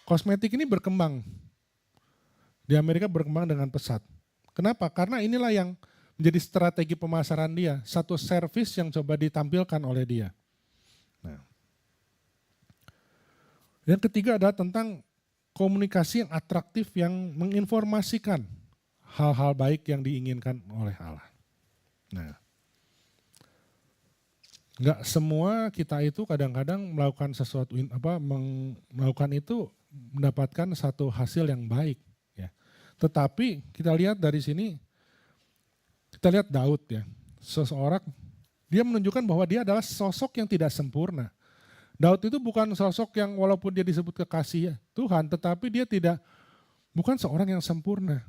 kosmetik ini berkembang. Di Amerika berkembang dengan pesat. Kenapa? Karena inilah yang menjadi strategi pemasaran dia. Satu servis yang coba ditampilkan oleh dia. Nah. Yang ketiga adalah tentang komunikasi yang atraktif yang menginformasikan hal-hal baik yang diinginkan oleh Allah. Nah, nggak semua kita itu kadang-kadang melakukan sesuatu melakukan itu mendapatkan satu hasil yang baik. Ya. Tetapi kita lihat dari sini Kita lihat Daud ya, seseorang, dia menunjukkan bahwa dia adalah sosok yang tidak sempurna. Daud itu bukan sosok yang walaupun dia disebut kekasih Tuhan, tetapi dia bukan seorang yang sempurna.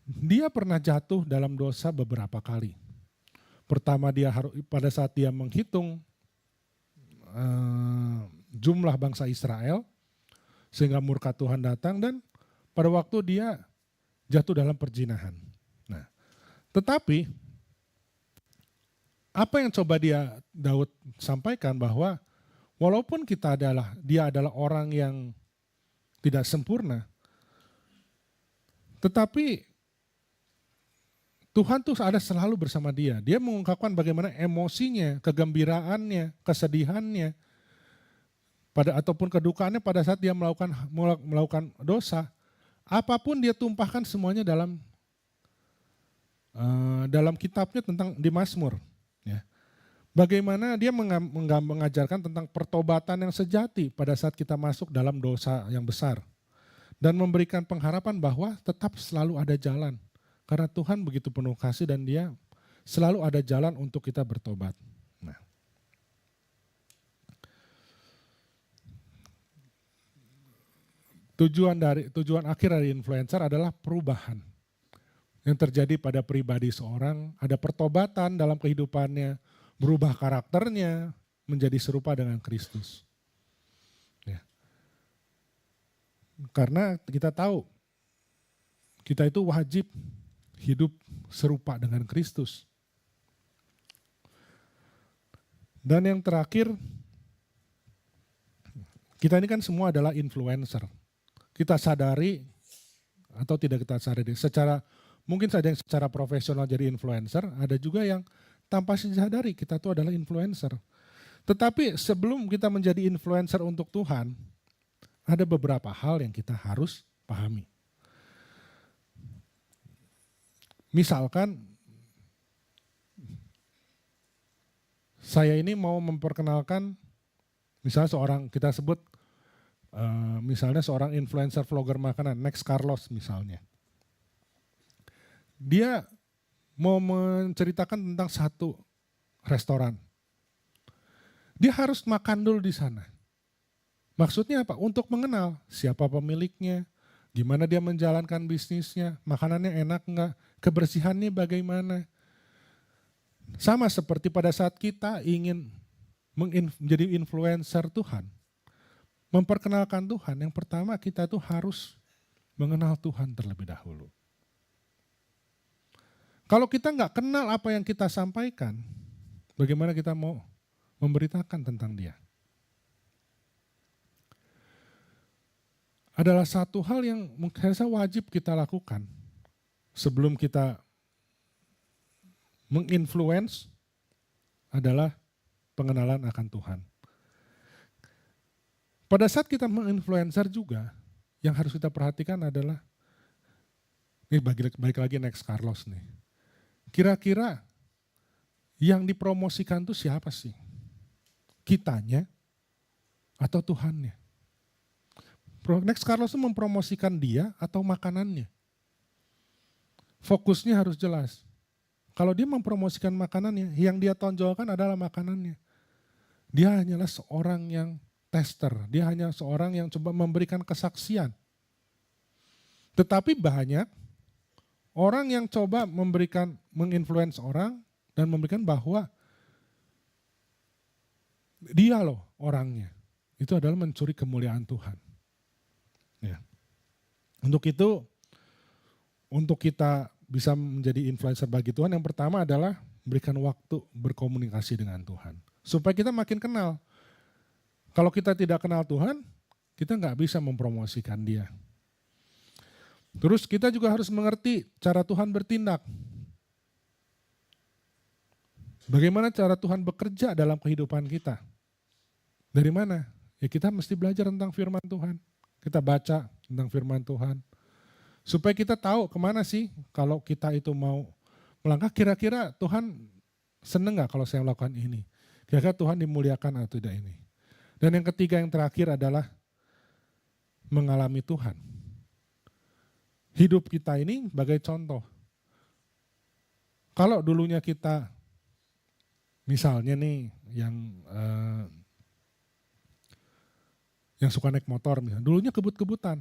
Dia pernah jatuh dalam dosa beberapa kali. Pertama pada saat dia menghitung jumlah bangsa Israel, sehingga murka Tuhan datang, dan pada waktu dia jatuh dalam perzinahan. Nah, tetapi apa yang coba Daud sampaikan bahwa walaupun dia adalah orang yang tidak sempurna, tetapi Tuhan tuh ada selalu bersama dia. Dia mengungkapkan bagaimana emosinya, kegembiraannya, kesedihannya, ataupun kedukaannya pada saat dia melakukan dosa. Apapun dia tumpahkan semuanya dalam kitabnya tentang di Mazmur. Ya. Bagaimana dia mengajarkan tentang pertobatan yang sejati pada saat kita masuk dalam dosa yang besar. Dan memberikan pengharapan bahwa tetap selalu ada jalan. Karena Tuhan begitu penuh kasih dan dia selalu ada jalan untuk kita bertobat. Nah, tujuan akhir dari influencer adalah perubahan yang terjadi pada pribadi seorang, ada pertobatan dalam kehidupannya, berubah karakternya menjadi serupa dengan Kristus. Ya. Karena kita tahu kita itu wajib hidup serupa dengan Kristus. Dan yang terakhir, kita ini kan semua adalah influencer. Kita sadari atau tidak kita sadari, mungkin saja yang secara profesional jadi influencer, ada juga yang tanpa sadari kita itu adalah influencer. Tetapi sebelum kita menjadi influencer untuk Tuhan, ada beberapa hal yang kita harus pahami. Misalkan saya ini mau memperkenalkan misalnya kita sebut misalnya seorang influencer vlogger makanan, Next Carlos misalnya. Dia mau menceritakan tentang satu restoran. Dia harus makan dulu di sana. Maksudnya apa? Untuk mengenal siapa pemiliknya, gimana dia menjalankan bisnisnya, makanannya enak enggak, kebersihannya bagaimana. Sama seperti pada saat kita ingin menjadi influencer Tuhan, memperkenalkan Tuhan, yang pertama kita tuh harus mengenal Tuhan terlebih dahulu. Kalau kita nggak kenal apa yang kita sampaikan, bagaimana kita mau memberitakan tentang dia? Adalah satu hal yang mungkin wajib kita lakukan sebelum kita menginfluence adalah pengenalan akan Tuhan. Pada saat kita menginfluencer juga, yang harus kita perhatikan adalah, ini balik lagi Next Carlos nih. Kira-kira yang dipromosikan itu siapa sih? Kitanya atau Tuhannya? Next Carlos itu mempromosikan dia atau makanannya. Fokusnya harus jelas. Kalau dia mempromosikan makanannya, yang dia tonjolkan adalah makanannya. Dia hanyalah seorang yang tester, dia hanya seorang yang coba memberikan kesaksian. Tetapi banyak orang yang coba menginfluence orang dan memberikan bahwa dia loh orangnya. Itu adalah mencuri kemuliaan Tuhan. Ya. Untuk itu, untuk kita bisa menjadi influencer bagi Tuhan, yang pertama adalah berikan waktu berkomunikasi dengan Tuhan. Supaya kita makin kenal. Kalau kita tidak kenal Tuhan, kita nggak bisa mempromosikan dia. Terus kita juga harus mengerti cara Tuhan bertindak. Bagaimana cara Tuhan bekerja dalam kehidupan kita. Dari mana? Ya kita mesti belajar tentang firman Tuhan. Kita baca tentang firman Tuhan. Supaya kita tahu kemana sih kalau kita itu mau melangkah, kira-kira Tuhan seneng gak kalau saya melakukan ini? Kira-kira Tuhan dimuliakan atau tidak ini? Dan yang ketiga, yang terakhir adalah mengalami Tuhan. Hidup kita ini sebagai contoh. Kalau dulunya kita, misalnya nih yang suka naik motor, misalnya, dulunya kebut-kebutan.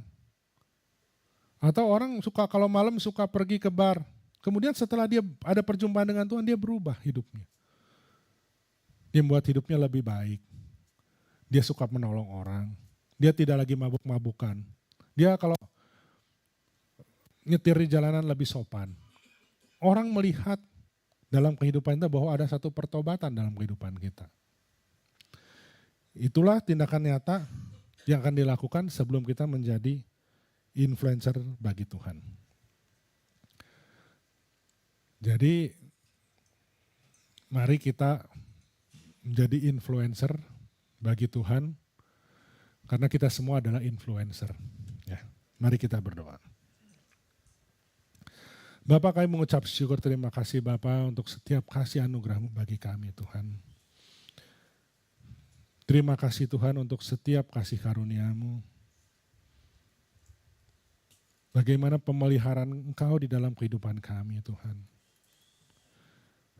Atau orang suka kalau malam suka pergi ke bar. Kemudian setelah dia ada perjumpaan dengan Tuhan, dia berubah hidupnya. Dia membuat hidupnya lebih baik. Dia suka menolong orang. Dia tidak lagi mabuk-mabukan. Dia kalau nyetir di jalanan lebih sopan. Orang melihat dalam kehidupan kita bahwa ada satu pertobatan dalam kehidupan kita. Itulah tindakan nyata yang akan dilakukan sebelum kita menjadi influencer bagi Tuhan. Jadi mari kita menjadi influencer bagi Tuhan karena kita semua adalah influencer. Ya, mari kita berdoa. Bapak, kami mengucap syukur, terima kasih Bapak untuk setiap kasih anugerah-Mu bagi kami Tuhan. Terima kasih Tuhan untuk setiap kasih karunia-Mu. Bagaimana pemeliharaan Engkau di dalam kehidupan kami Tuhan.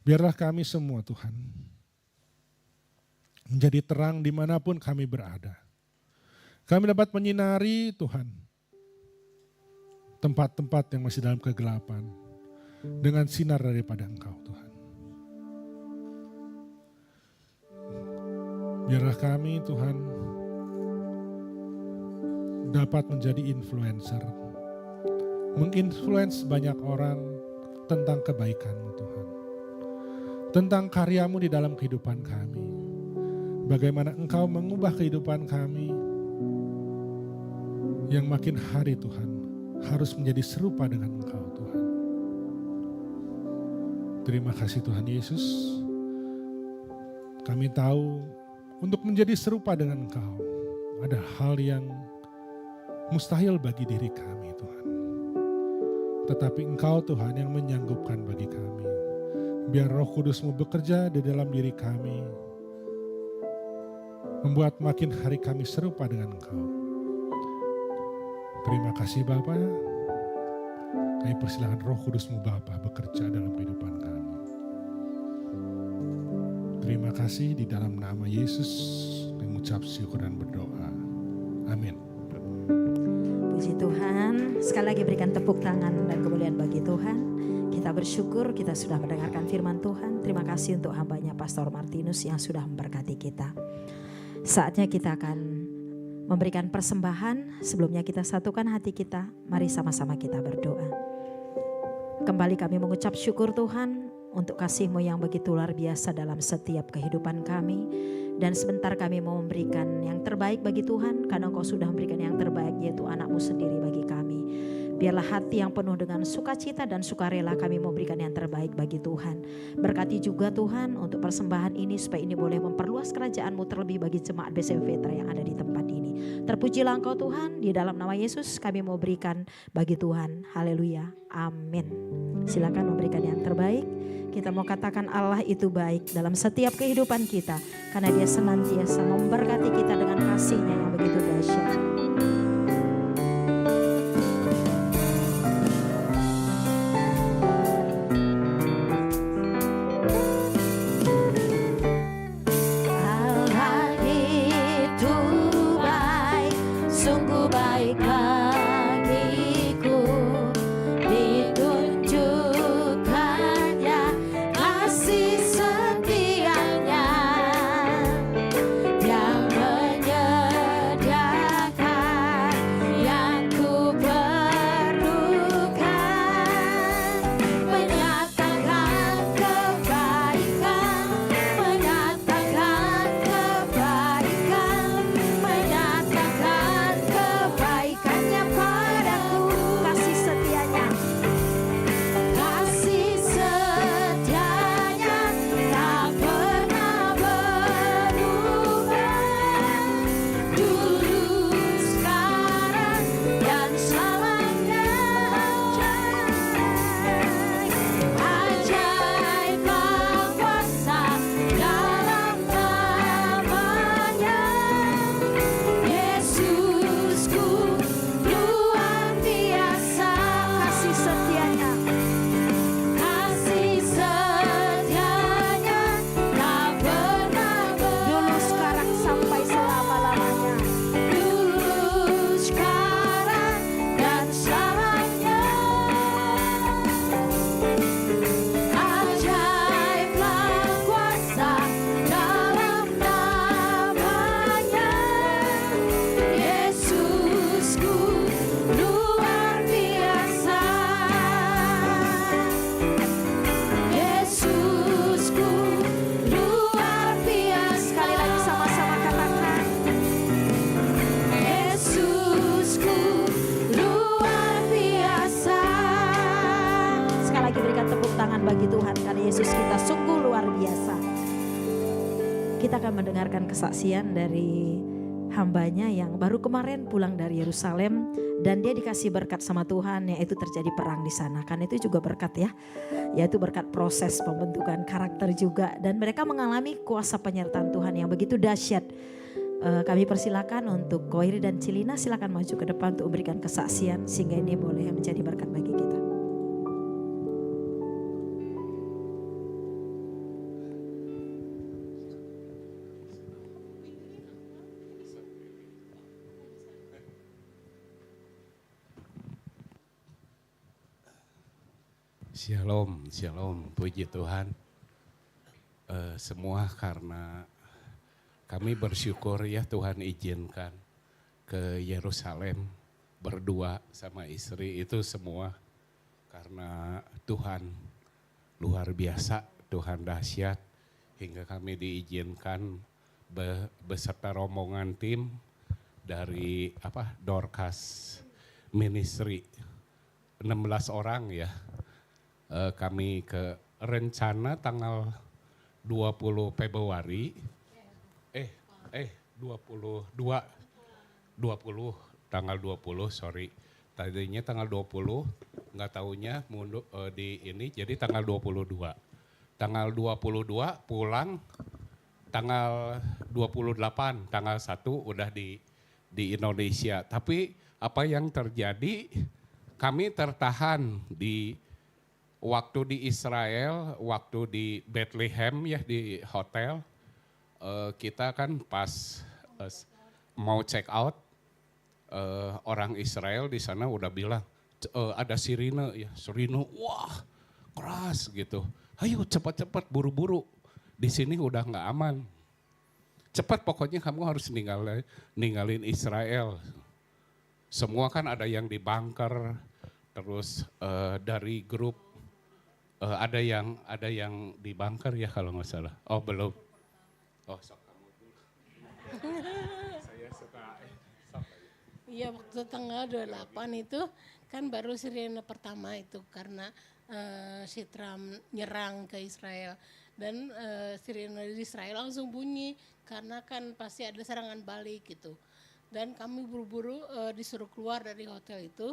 Biarlah kami semua Tuhan menjadi terang dimanapun kami berada. Kami dapat menyinari Tuhan tempat-tempat yang masih dalam kegelapan dengan sinar daripada Engkau Tuhan. Biarlah kami Tuhan dapat menjadi influencer, menginfluence banyak orang tentang kebaikan-Mu Tuhan. Tentang karya-Mu di dalam kehidupan kami. Bagaimana Engkau mengubah kehidupan kami yang makin hari Tuhan harus menjadi serupa dengan Engkau Tuhan. Terima kasih Tuhan Yesus. Kami tahu untuk menjadi serupa dengan Engkau ada hal yang mustahil bagi diri kami Tuhan. Tetapi Engkau Tuhan yang menyanggupkan bagi kami. Biar Roh Kudus-Mu bekerja di dalam diri kami, membuat makin hari kami serupa dengan Engkau. Terima kasih Bapa. Kami persilahkan Roh Kudus-Mu Bapa bekerja dalam kehidupan kami. Terima kasih di dalam nama Yesus, mengucap syukur dan berdoa. Amin. Puji Tuhan, sekali lagi berikan tepuk tangan dan kemuliaan bagi Tuhan. Kita bersyukur kita sudah mendengarkan firman Tuhan. Terima kasih untuk hambanya Pastor Martinus yang sudah memberkati kita. Saatnya kita akan memberikan persembahan. Sebelumnya kita satukan hati kita. Mari sama-sama kita berdoa. Kembali kami mengucap syukur Tuhan untuk kasih-Mu yang begitu luar biasa dalam setiap kehidupan kami. Dan sebentar kami mau memberikan yang terbaik bagi Tuhan. Karena Engkau sudah memberikan yang terbaik, yaitu anak-Mu sendiri bagi kami. Biarlah hati yang penuh dengan sukacita dan sukarela kami memberikan yang terbaik bagi Tuhan. Berkati juga Tuhan untuk persembahan ini supaya ini boleh memperluas kerajaan-Mu terlebih bagi jemaat BCV Vetra yang ada di tempat ini. Terpujilah Engkau Tuhan, di dalam nama Yesus kami mau berikan bagi Tuhan. Haleluya. Amin. Silakan memberikan yang terbaik. Kita mau katakan Allah itu baik dalam setiap kehidupan kita. Karena Dia senantiasa memberkati kita dengan kasih-Nya yang begitu dahsyat. Yang menyediakan tangan bagi Tuhan karena Yesus kita sungguh luar biasa. Kita akan mendengarkan kesaksian dari hambanya yang baru kemarin pulang dari Yerusalem dan dia dikasih berkat sama Tuhan, yaitu terjadi perang di sana. Kan itu juga berkat ya, yaitu berkat proses pembentukan karakter juga, dan mereka mengalami kuasa penyertaan Tuhan yang begitu dahsyat. Kami persilakan untuk Koiri dan Cilina, silakan maju ke depan untuk memberikan kesaksian sehingga ini boleh menjadi berkat bagi kita. Shalom, shalom, puji Tuhan. Semua karena kami bersyukur ya Tuhan izinkan ke Yerusalem berdua sama istri, itu semua karena Tuhan luar biasa, Tuhan dahsyat, hingga kami diizinkan beserta rombongan tim dari Dorcas Ministry, 16 orang ya. Kami ke rencana tanggal 20 Februari, 20 tanggal 20, sorry. Tadinya tanggal 20, nggak taunya mundur di ini, jadi tanggal 22. Tanggal 22 pulang, tanggal 28, tanggal 1 udah di Indonesia. Tapi apa yang terjadi, kami tertahan waktu di Israel, waktu di Bethlehem ya di hotel, kita kan pas mau check out, orang Israel di sana udah bilang ada sirine ya, sirine wah keras gitu. Ayo cepat-cepat buru-buru, di sini udah nggak aman. Cepat pokoknya kamu harus ninggalin Israel. Semua kan ada yang di bunker, terus dari grup ada yang di bunker ya kalau nggak salah. Oh belum. Oh sok kamu dulu. Saya suka. Iya, waktu tanggal 28 itu kan baru sirene pertama itu karena si Trump nyerang ke Israel. Dan sirene di Israel langsung bunyi karena kan pasti ada serangan balik gitu. Dan kami buru-buru disuruh keluar dari hotel itu.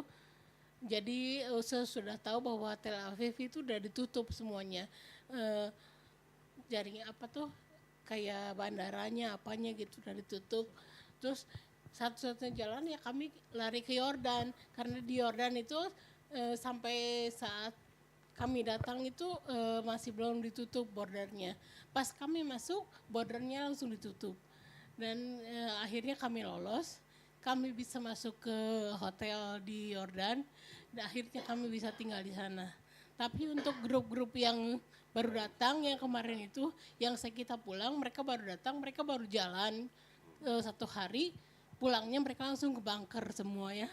Jadi saya sudah tahu bahwa Tel Aviv itu udah ditutup semuanya. Jaring kayak bandaranya apanya gitu udah ditutup. Terus satu-satunya jalan ya kami lari ke Yordan. Karena di Yordan itu sampai saat kami datang itu masih belum ditutup bordernya. Pas kami masuk bordernya langsung ditutup. Dan akhirnya kami lolos. Kami bisa masuk ke hotel di Yordan, dan akhirnya kami bisa tinggal di sana. Tapi untuk grup-grup yang baru datang, yang kemarin itu, yang kita pulang, mereka baru datang, mereka baru jalan 1 hari, pulangnya mereka langsung ke bunker semuanya.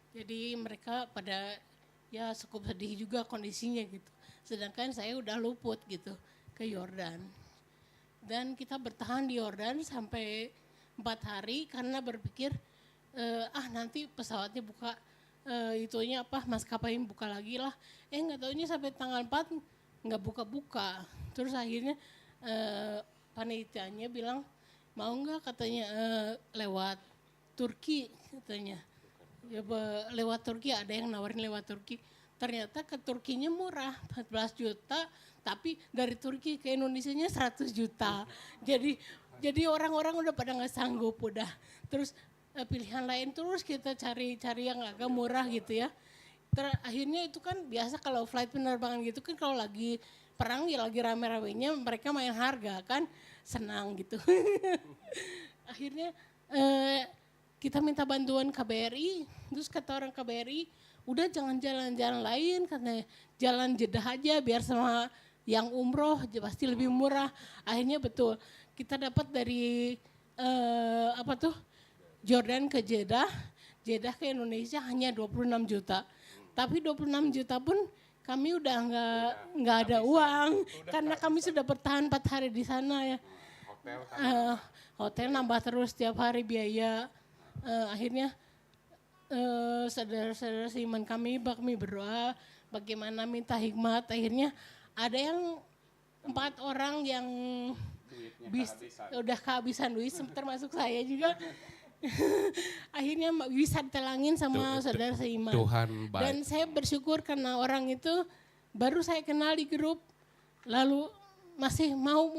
Jadi mereka pada ya cukup sedih juga kondisinya gitu. Sedangkan saya udah luput gitu ke Yordan. Dan kita bertahan di Yordan sampai 4 hari karena berpikir nanti pesawatnya buka maskapai buka lagi lah. Nggak taunya sampai tanggal 4 nggak buka-buka. Terus akhirnya panitianya bilang mau nggak katanya lewat Turki katanya. Ya lewat Turki, ada yang nawarin lewat Turki. Ternyata ke Turkinya murah 14 juta, tapi dari Turki ke Indonesianya 100 juta. Jadi orang-orang udah pada nggak sanggup udah. Terus pilihan lain terus kita cari yang agak murah gitu ya. Akhirnya itu kan biasa kalau flight penerbangan gitu kan kalau lagi perang ya lagi rame-ramenya mereka main harga kan senang gitu. Akhirnya kita minta bantuan KBRI, terus kata orang KBRI udah jangan jalan-jalan lain, katanya jalan Jeddah aja biar sama yang umroh pasti lebih murah. Akhirnya betul. Kita dapat dari Jordan ke Jeddah ke Indonesia hanya 26 juta. Tapi 26 juta pun kami udah nggak ada uang karena kami sudah bertahan 4 hari di sana ya. Hotel nambah terus setiap hari biaya. Akhirnya saudara-saudara seiman kami berdoa bagaimana minta hikmat. Akhirnya ada yang 4 orang yang udah kehabisan duit, termasuk saya juga. Akhirnya bisa ditelangin sama saudara seiman. Tuhan baik. Dan saya bersyukur karena orang itu baru saya kenal di grup, lalu masih mau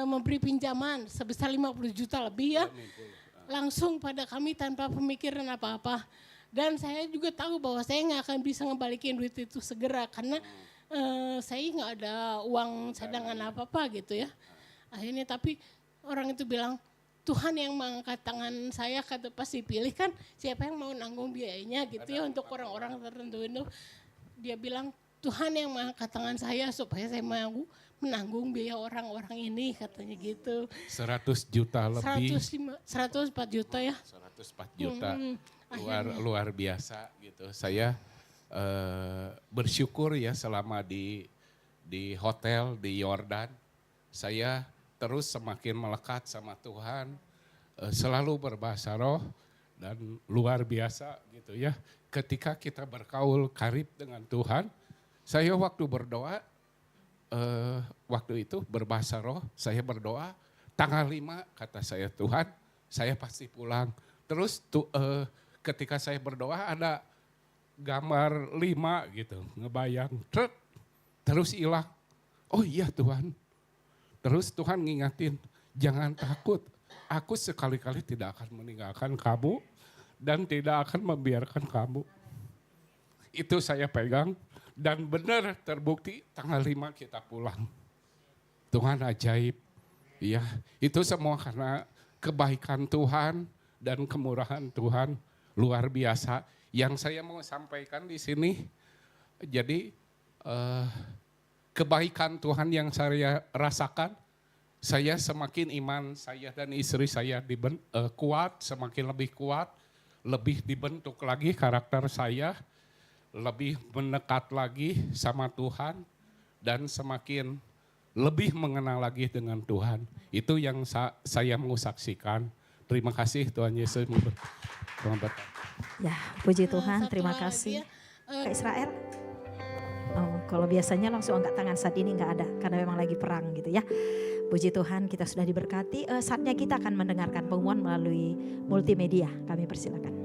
memberi pinjaman sebesar 50 juta lebih ya. Langsung pada kami tanpa pemikiran apa-apa. Dan saya juga tahu bahwa saya nggak akan bisa ngebalikin duit itu segera karena saya nggak ada uang cadangan apa-apa gitu ya. Akhirnya tapi orang itu bilang, Tuhan yang mengangkat tangan saya, kata pas dipilih kan siapa yang mau nanggung biayanya gitu ya untuk orang-orang tertentu itu. Dia bilang, Tuhan yang mengangkat tangan saya supaya saya mau menanggung biaya orang-orang ini, katanya gitu. 100 juta lebih. 104 juta ya. 104 juta. Luar biasa gitu. Saya bersyukur ya selama di hotel di Yordan. Saya terus semakin melekat sama Tuhan. Selalu berbahasa roh dan luar biasa gitu ya. Ketika kita bergaul karib dengan Tuhan, saya waktu berdoa, waktu itu berbahasa roh, saya berdoa, tanggal 5 kata saya, Tuhan saya pasti pulang. Terus ketika saya berdoa ada gambar 5 gitu, ngebayang, terus hilang. Oh iya Tuhan. Terus Tuhan ngingatin, jangan takut, aku sekali-kali tidak akan meninggalkan kamu dan tidak akan membiarkan kamu. Itu saya pegang. Dan benar terbukti tanggal 5 kita pulang. Tuhan ajaib. Ya, itu semua karena kebaikan Tuhan dan kemurahan Tuhan luar biasa. Yang saya mau sampaikan di sini, jadi kebaikan Tuhan yang saya rasakan, saya semakin iman saya dan istri saya kuat, semakin lebih kuat, lebih dibentuk lagi karakter saya, lebih mendekat lagi sama Tuhan dan semakin lebih mengenal lagi dengan Tuhan. Itu yang saya mau saksikan. Terima kasih Tuhan Yesus. Ya, puji Tuhan, terima kasih. Kak Israel, kalau biasanya langsung angkat tangan, saat ini nggak ada karena memang lagi perang gitu ya. Puji Tuhan, kita sudah diberkati. Saatnya kita akan mendengarkan pengumuman melalui multimedia. Kami persilakan.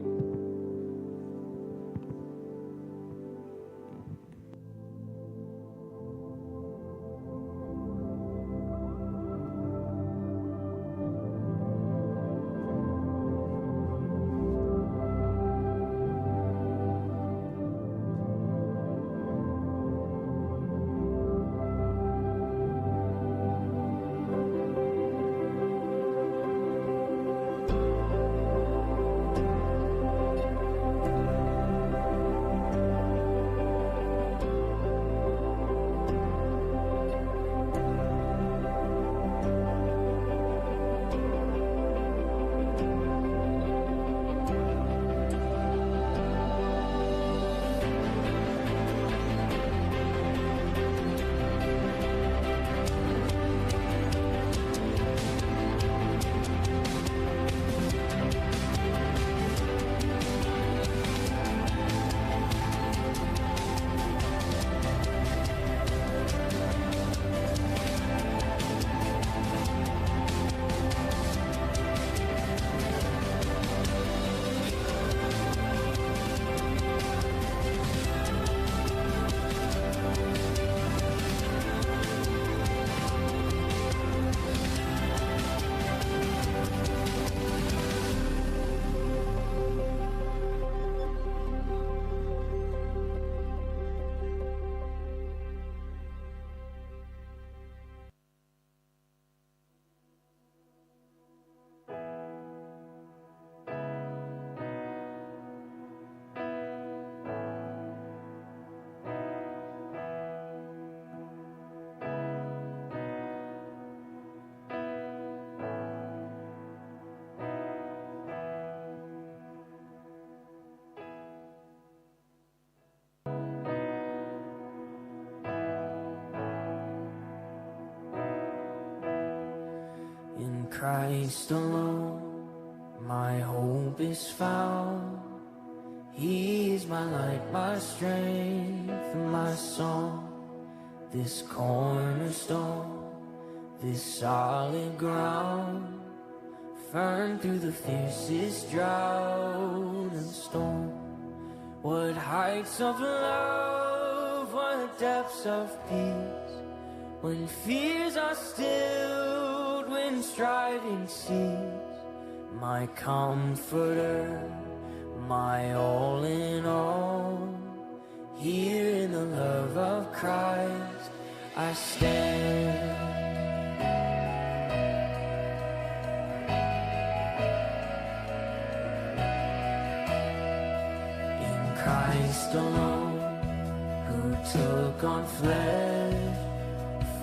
In Christ alone, my hope is found. He is my light, my strength, my song. This cornerstone, this solid ground, firm through the fiercest drought and storm. What heights of love, what depths of peace, when fears are stilled, when striving cease. My comforter, my all in all, here in the love of Christ I stand. In Christ alone, who took on flesh,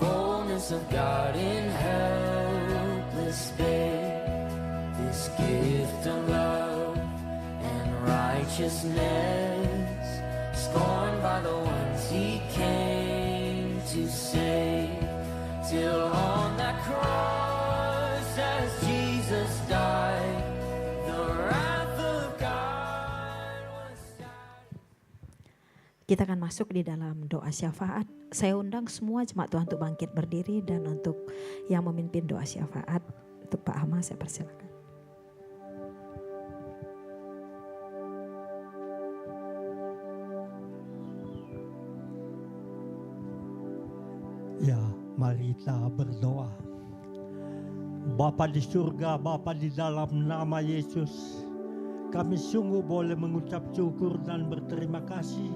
fullness of God in helpless babe. This gift of love and righteousness, scorned by the ones he came to save. Till on that cross as Jesus died, the wrath of God was satisfied. Kita akan masuk di dalam doa syafaat. Saya undang semua jemaat Tuhan untuk bangkit berdiri, dan untuk yang memimpin doa syafaat, untuk Pak Hama saya persilakan. Ya, mari kita berdoa. Bapa di surga, Bapa di dalam nama Yesus, kami sungguh boleh mengucap syukur dan berterima kasih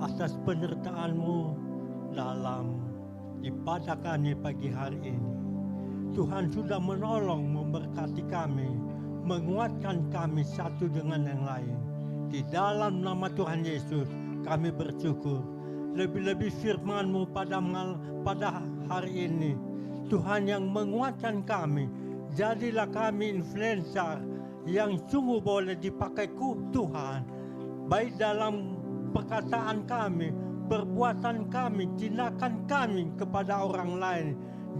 atas penyertaan-Mu dalam ibadah kami pagi hari ini. Tuhan sudah menolong, memberkati kami, menguatkan kami satu dengan yang lain. Di dalam nama Tuhan Yesus kami bersyukur. Lebih-lebih firman-Mu pada hari ini, Tuhan, yang menguatkan kami. Jadilah kami influencer yang sungguh boleh dipakai Tuhan, baik dalam perkataan kami, perbuatan kami, tindakan kami kepada orang lain.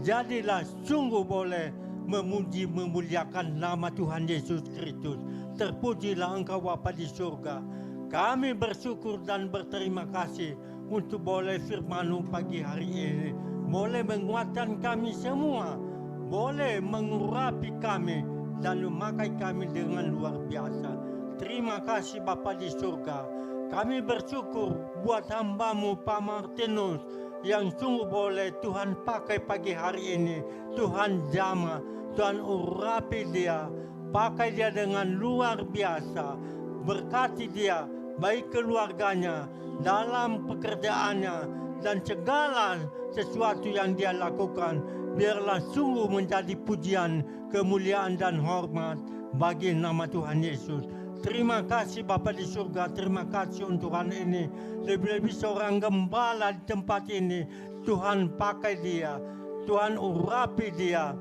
Jadilah sungguh boleh memuji, memuliakan nama Tuhan Yesus Kristus. Terpujilah Engkau Bapa di surga. Kami bersyukur dan berterima kasih untuk boleh firman-Mu pagi hari ini, boleh menguatkan kami semua, boleh mengurapi kami dan memakai kami dengan luar biasa. Terima kasih Bapa di surga. Kami bersyukur buat hamba-Mu Pak Martinus yang sungguh boleh Tuhan pakai pagi hari ini. Tuhan jamah, Tuhan urapi dia, pakai dia dengan luar biasa. Berkati dia, baik keluarganya, dalam pekerjaannya, dan segala sesuatu yang dia lakukan. Biarlah sungguh menjadi pujian, kemuliaan dan hormat bagi nama Tuhan Yesus. Terima kasih Bapa di surga, terima kasih untuk hari ini. Lebih-lebih seorang gembala di tempat ini, Tuhan pakai dia, Tuhan urapi dia,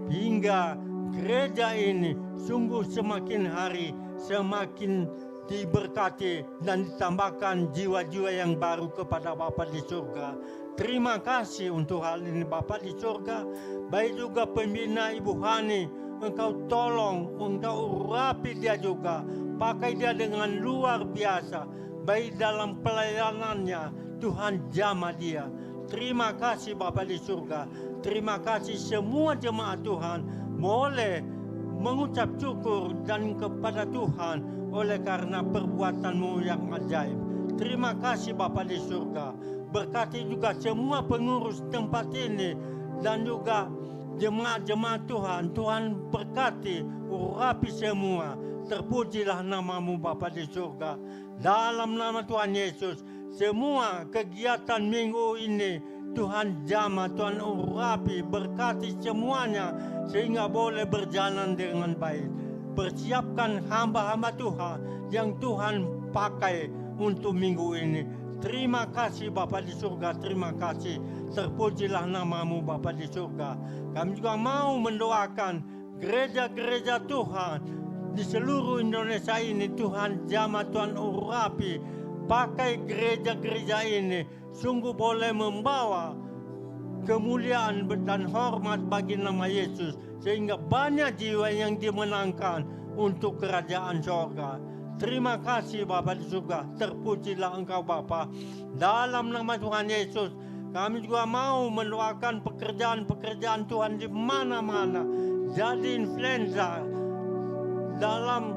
hingga gereja ini sungguh semakin hari semakin diberkati dan ditambahkan jiwa-jiwa yang baru kepada Bapa di surga. Terima kasih untuk hal ini Bapa di surga. Baik juga pembina Ibu Hani, Engkau tolong, Engkau urapi dia juga, pakai dia dengan luar biasa, baik dalam pelayanannya. Tuhan jamah dia. Terima kasih Bapa di surga. Terima kasih semua jemaat Tuhan boleh mengucap syukur dan kepada Tuhan oleh karena perbuatan-Mu yang ajaib. Terima kasih Bapa di surga. Berkati juga semua pengurus tempat ini dan juga jemaat-jemaat Tuhan. Tuhan berkati, urapi semua. Terpujilah nama-Mu Bapa di surga. Dalam nama Tuhan Yesus, semua kegiatan minggu ini Tuhan jamah, Tuhan urapi, berkati semuanya sehingga boleh berjalan dengan baik. Persiapkan hamba-hamba Tuhan yang Tuhan pakai untuk minggu ini. Terima kasih Bapa di surga, terima kasih. Terpujilah nama-Mu Bapa di surga. Kami juga mau mendoakan gereja-gereja Tuhan di seluruh Indonesia ini. Tuhan jamah, Tuhan urapi, pakai gereja-gereja ini sungguh boleh membawa kemuliaan dan hormat bagi nama Yesus, sehingga banyak jiwa yang dimenangkan untuk kerajaan surga. Terima kasih Bapa di surga. Terpujilah Engkau Bapa. Dalam nama Tuhan Yesus, kami juga mau mendoakan pekerjaan-pekerjaan Tuhan di mana-mana. Jadi influenza dalam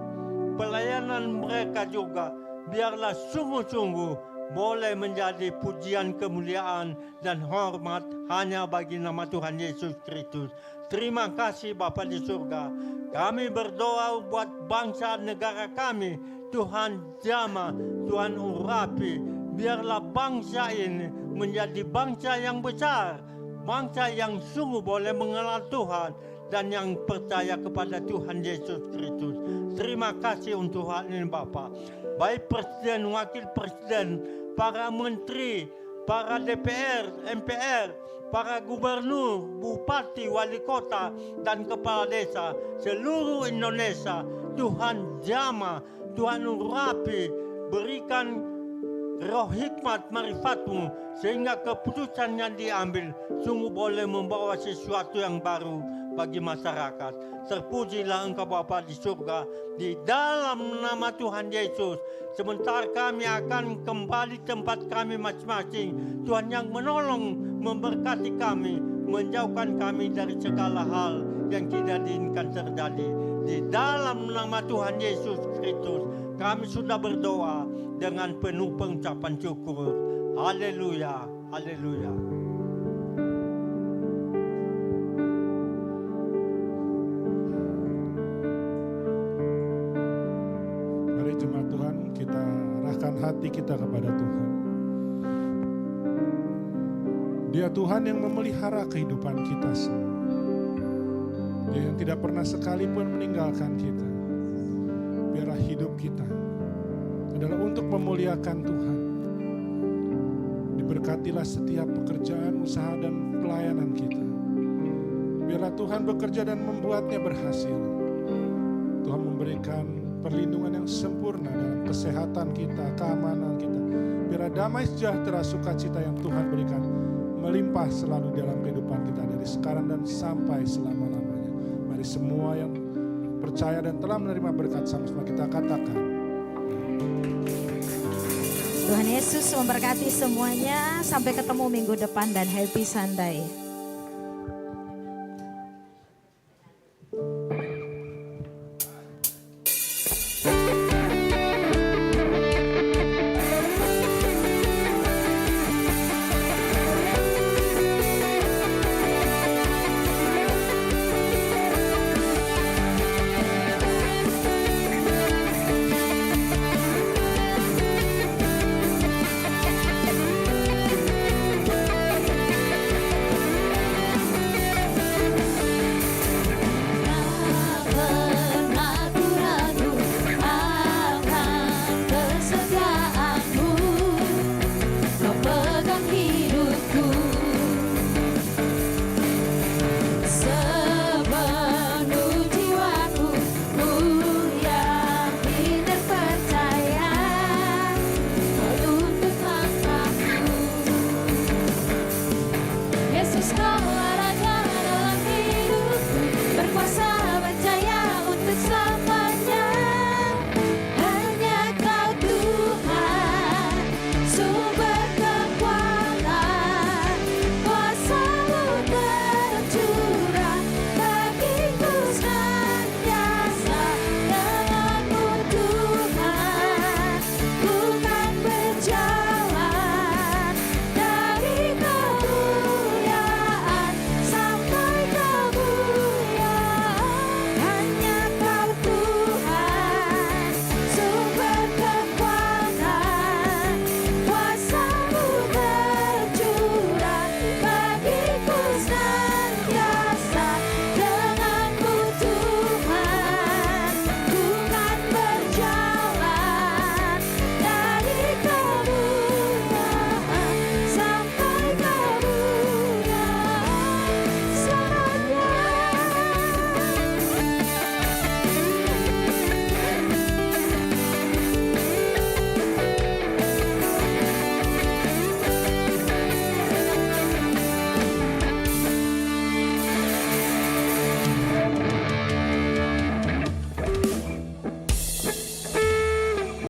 pelayanan mereka juga. Biarlah sungguh-sungguh boleh menjadi pujian, kemuliaan, dan hormat hanya bagi nama Tuhan Yesus Kristus. Terima kasih Bapa di surga. Kami berdoa buat bangsa negara kami. Tuhan jamah, Tuhan urapi. Biarlah bangsa ini menjadi bangsa yang besar. Bangsa yang sungguh boleh mengenal Tuhan dan yang percaya kepada Tuhan Yesus Kristus. Terima kasih untuk hal ini Bapa. Baik Presiden, Wakil Presiden, para Menteri, para DPR, MPR, para Gubernur, Bupati, Wali Kota, dan Kepala Desa seluruh Indonesia. Tuhan jamah, Tuhan urapi, berikan roh hikmat marifat-Mu sehingga keputusan yang diambil sungguh boleh membawa sesuatu yang baru bagi masyarakat. Terpujilah Engkau Bapa di surga, di dalam nama Tuhan Yesus. Sebentar kami akan kembali tempat kami masing-masing. Tuhan yang menolong, memberkati kami, menjauhkan kami dari segala hal yang tidak diinginkan terjadi. Di dalam nama Tuhan Yesus Kristus, kami sudah berdoa dengan penuh pengucapan syukur. Haleluya, haleluya. Mari jemaat Tuhan, kita arahkan hati kita kepada Tuhan. Dia Tuhan yang memelihara kehidupan kita semua. Dia yang tidak pernah sekalipun meninggalkan kita. Biarlah hidup kita adalah untuk memuliakan Tuhan. Diberkatilah setiap pekerjaan, usaha, dan pelayanan kita. Biarlah Tuhan bekerja dan membuatnya berhasil. Tuhan memberikan perlindungan yang sempurna dalam kesehatan kita, keamanan kita. Biarlah damai sejahtera, sukacita yang Tuhan berikan melimpah selalu dalam kehidupan kita dari sekarang dan sampai selama-lamanya. Mari semua yang percaya dan telah menerima berkat sama-sama kita katakan. Tuhan Yesus memberkati semuanya. Sampai ketemu minggu depan dan happy Sunday.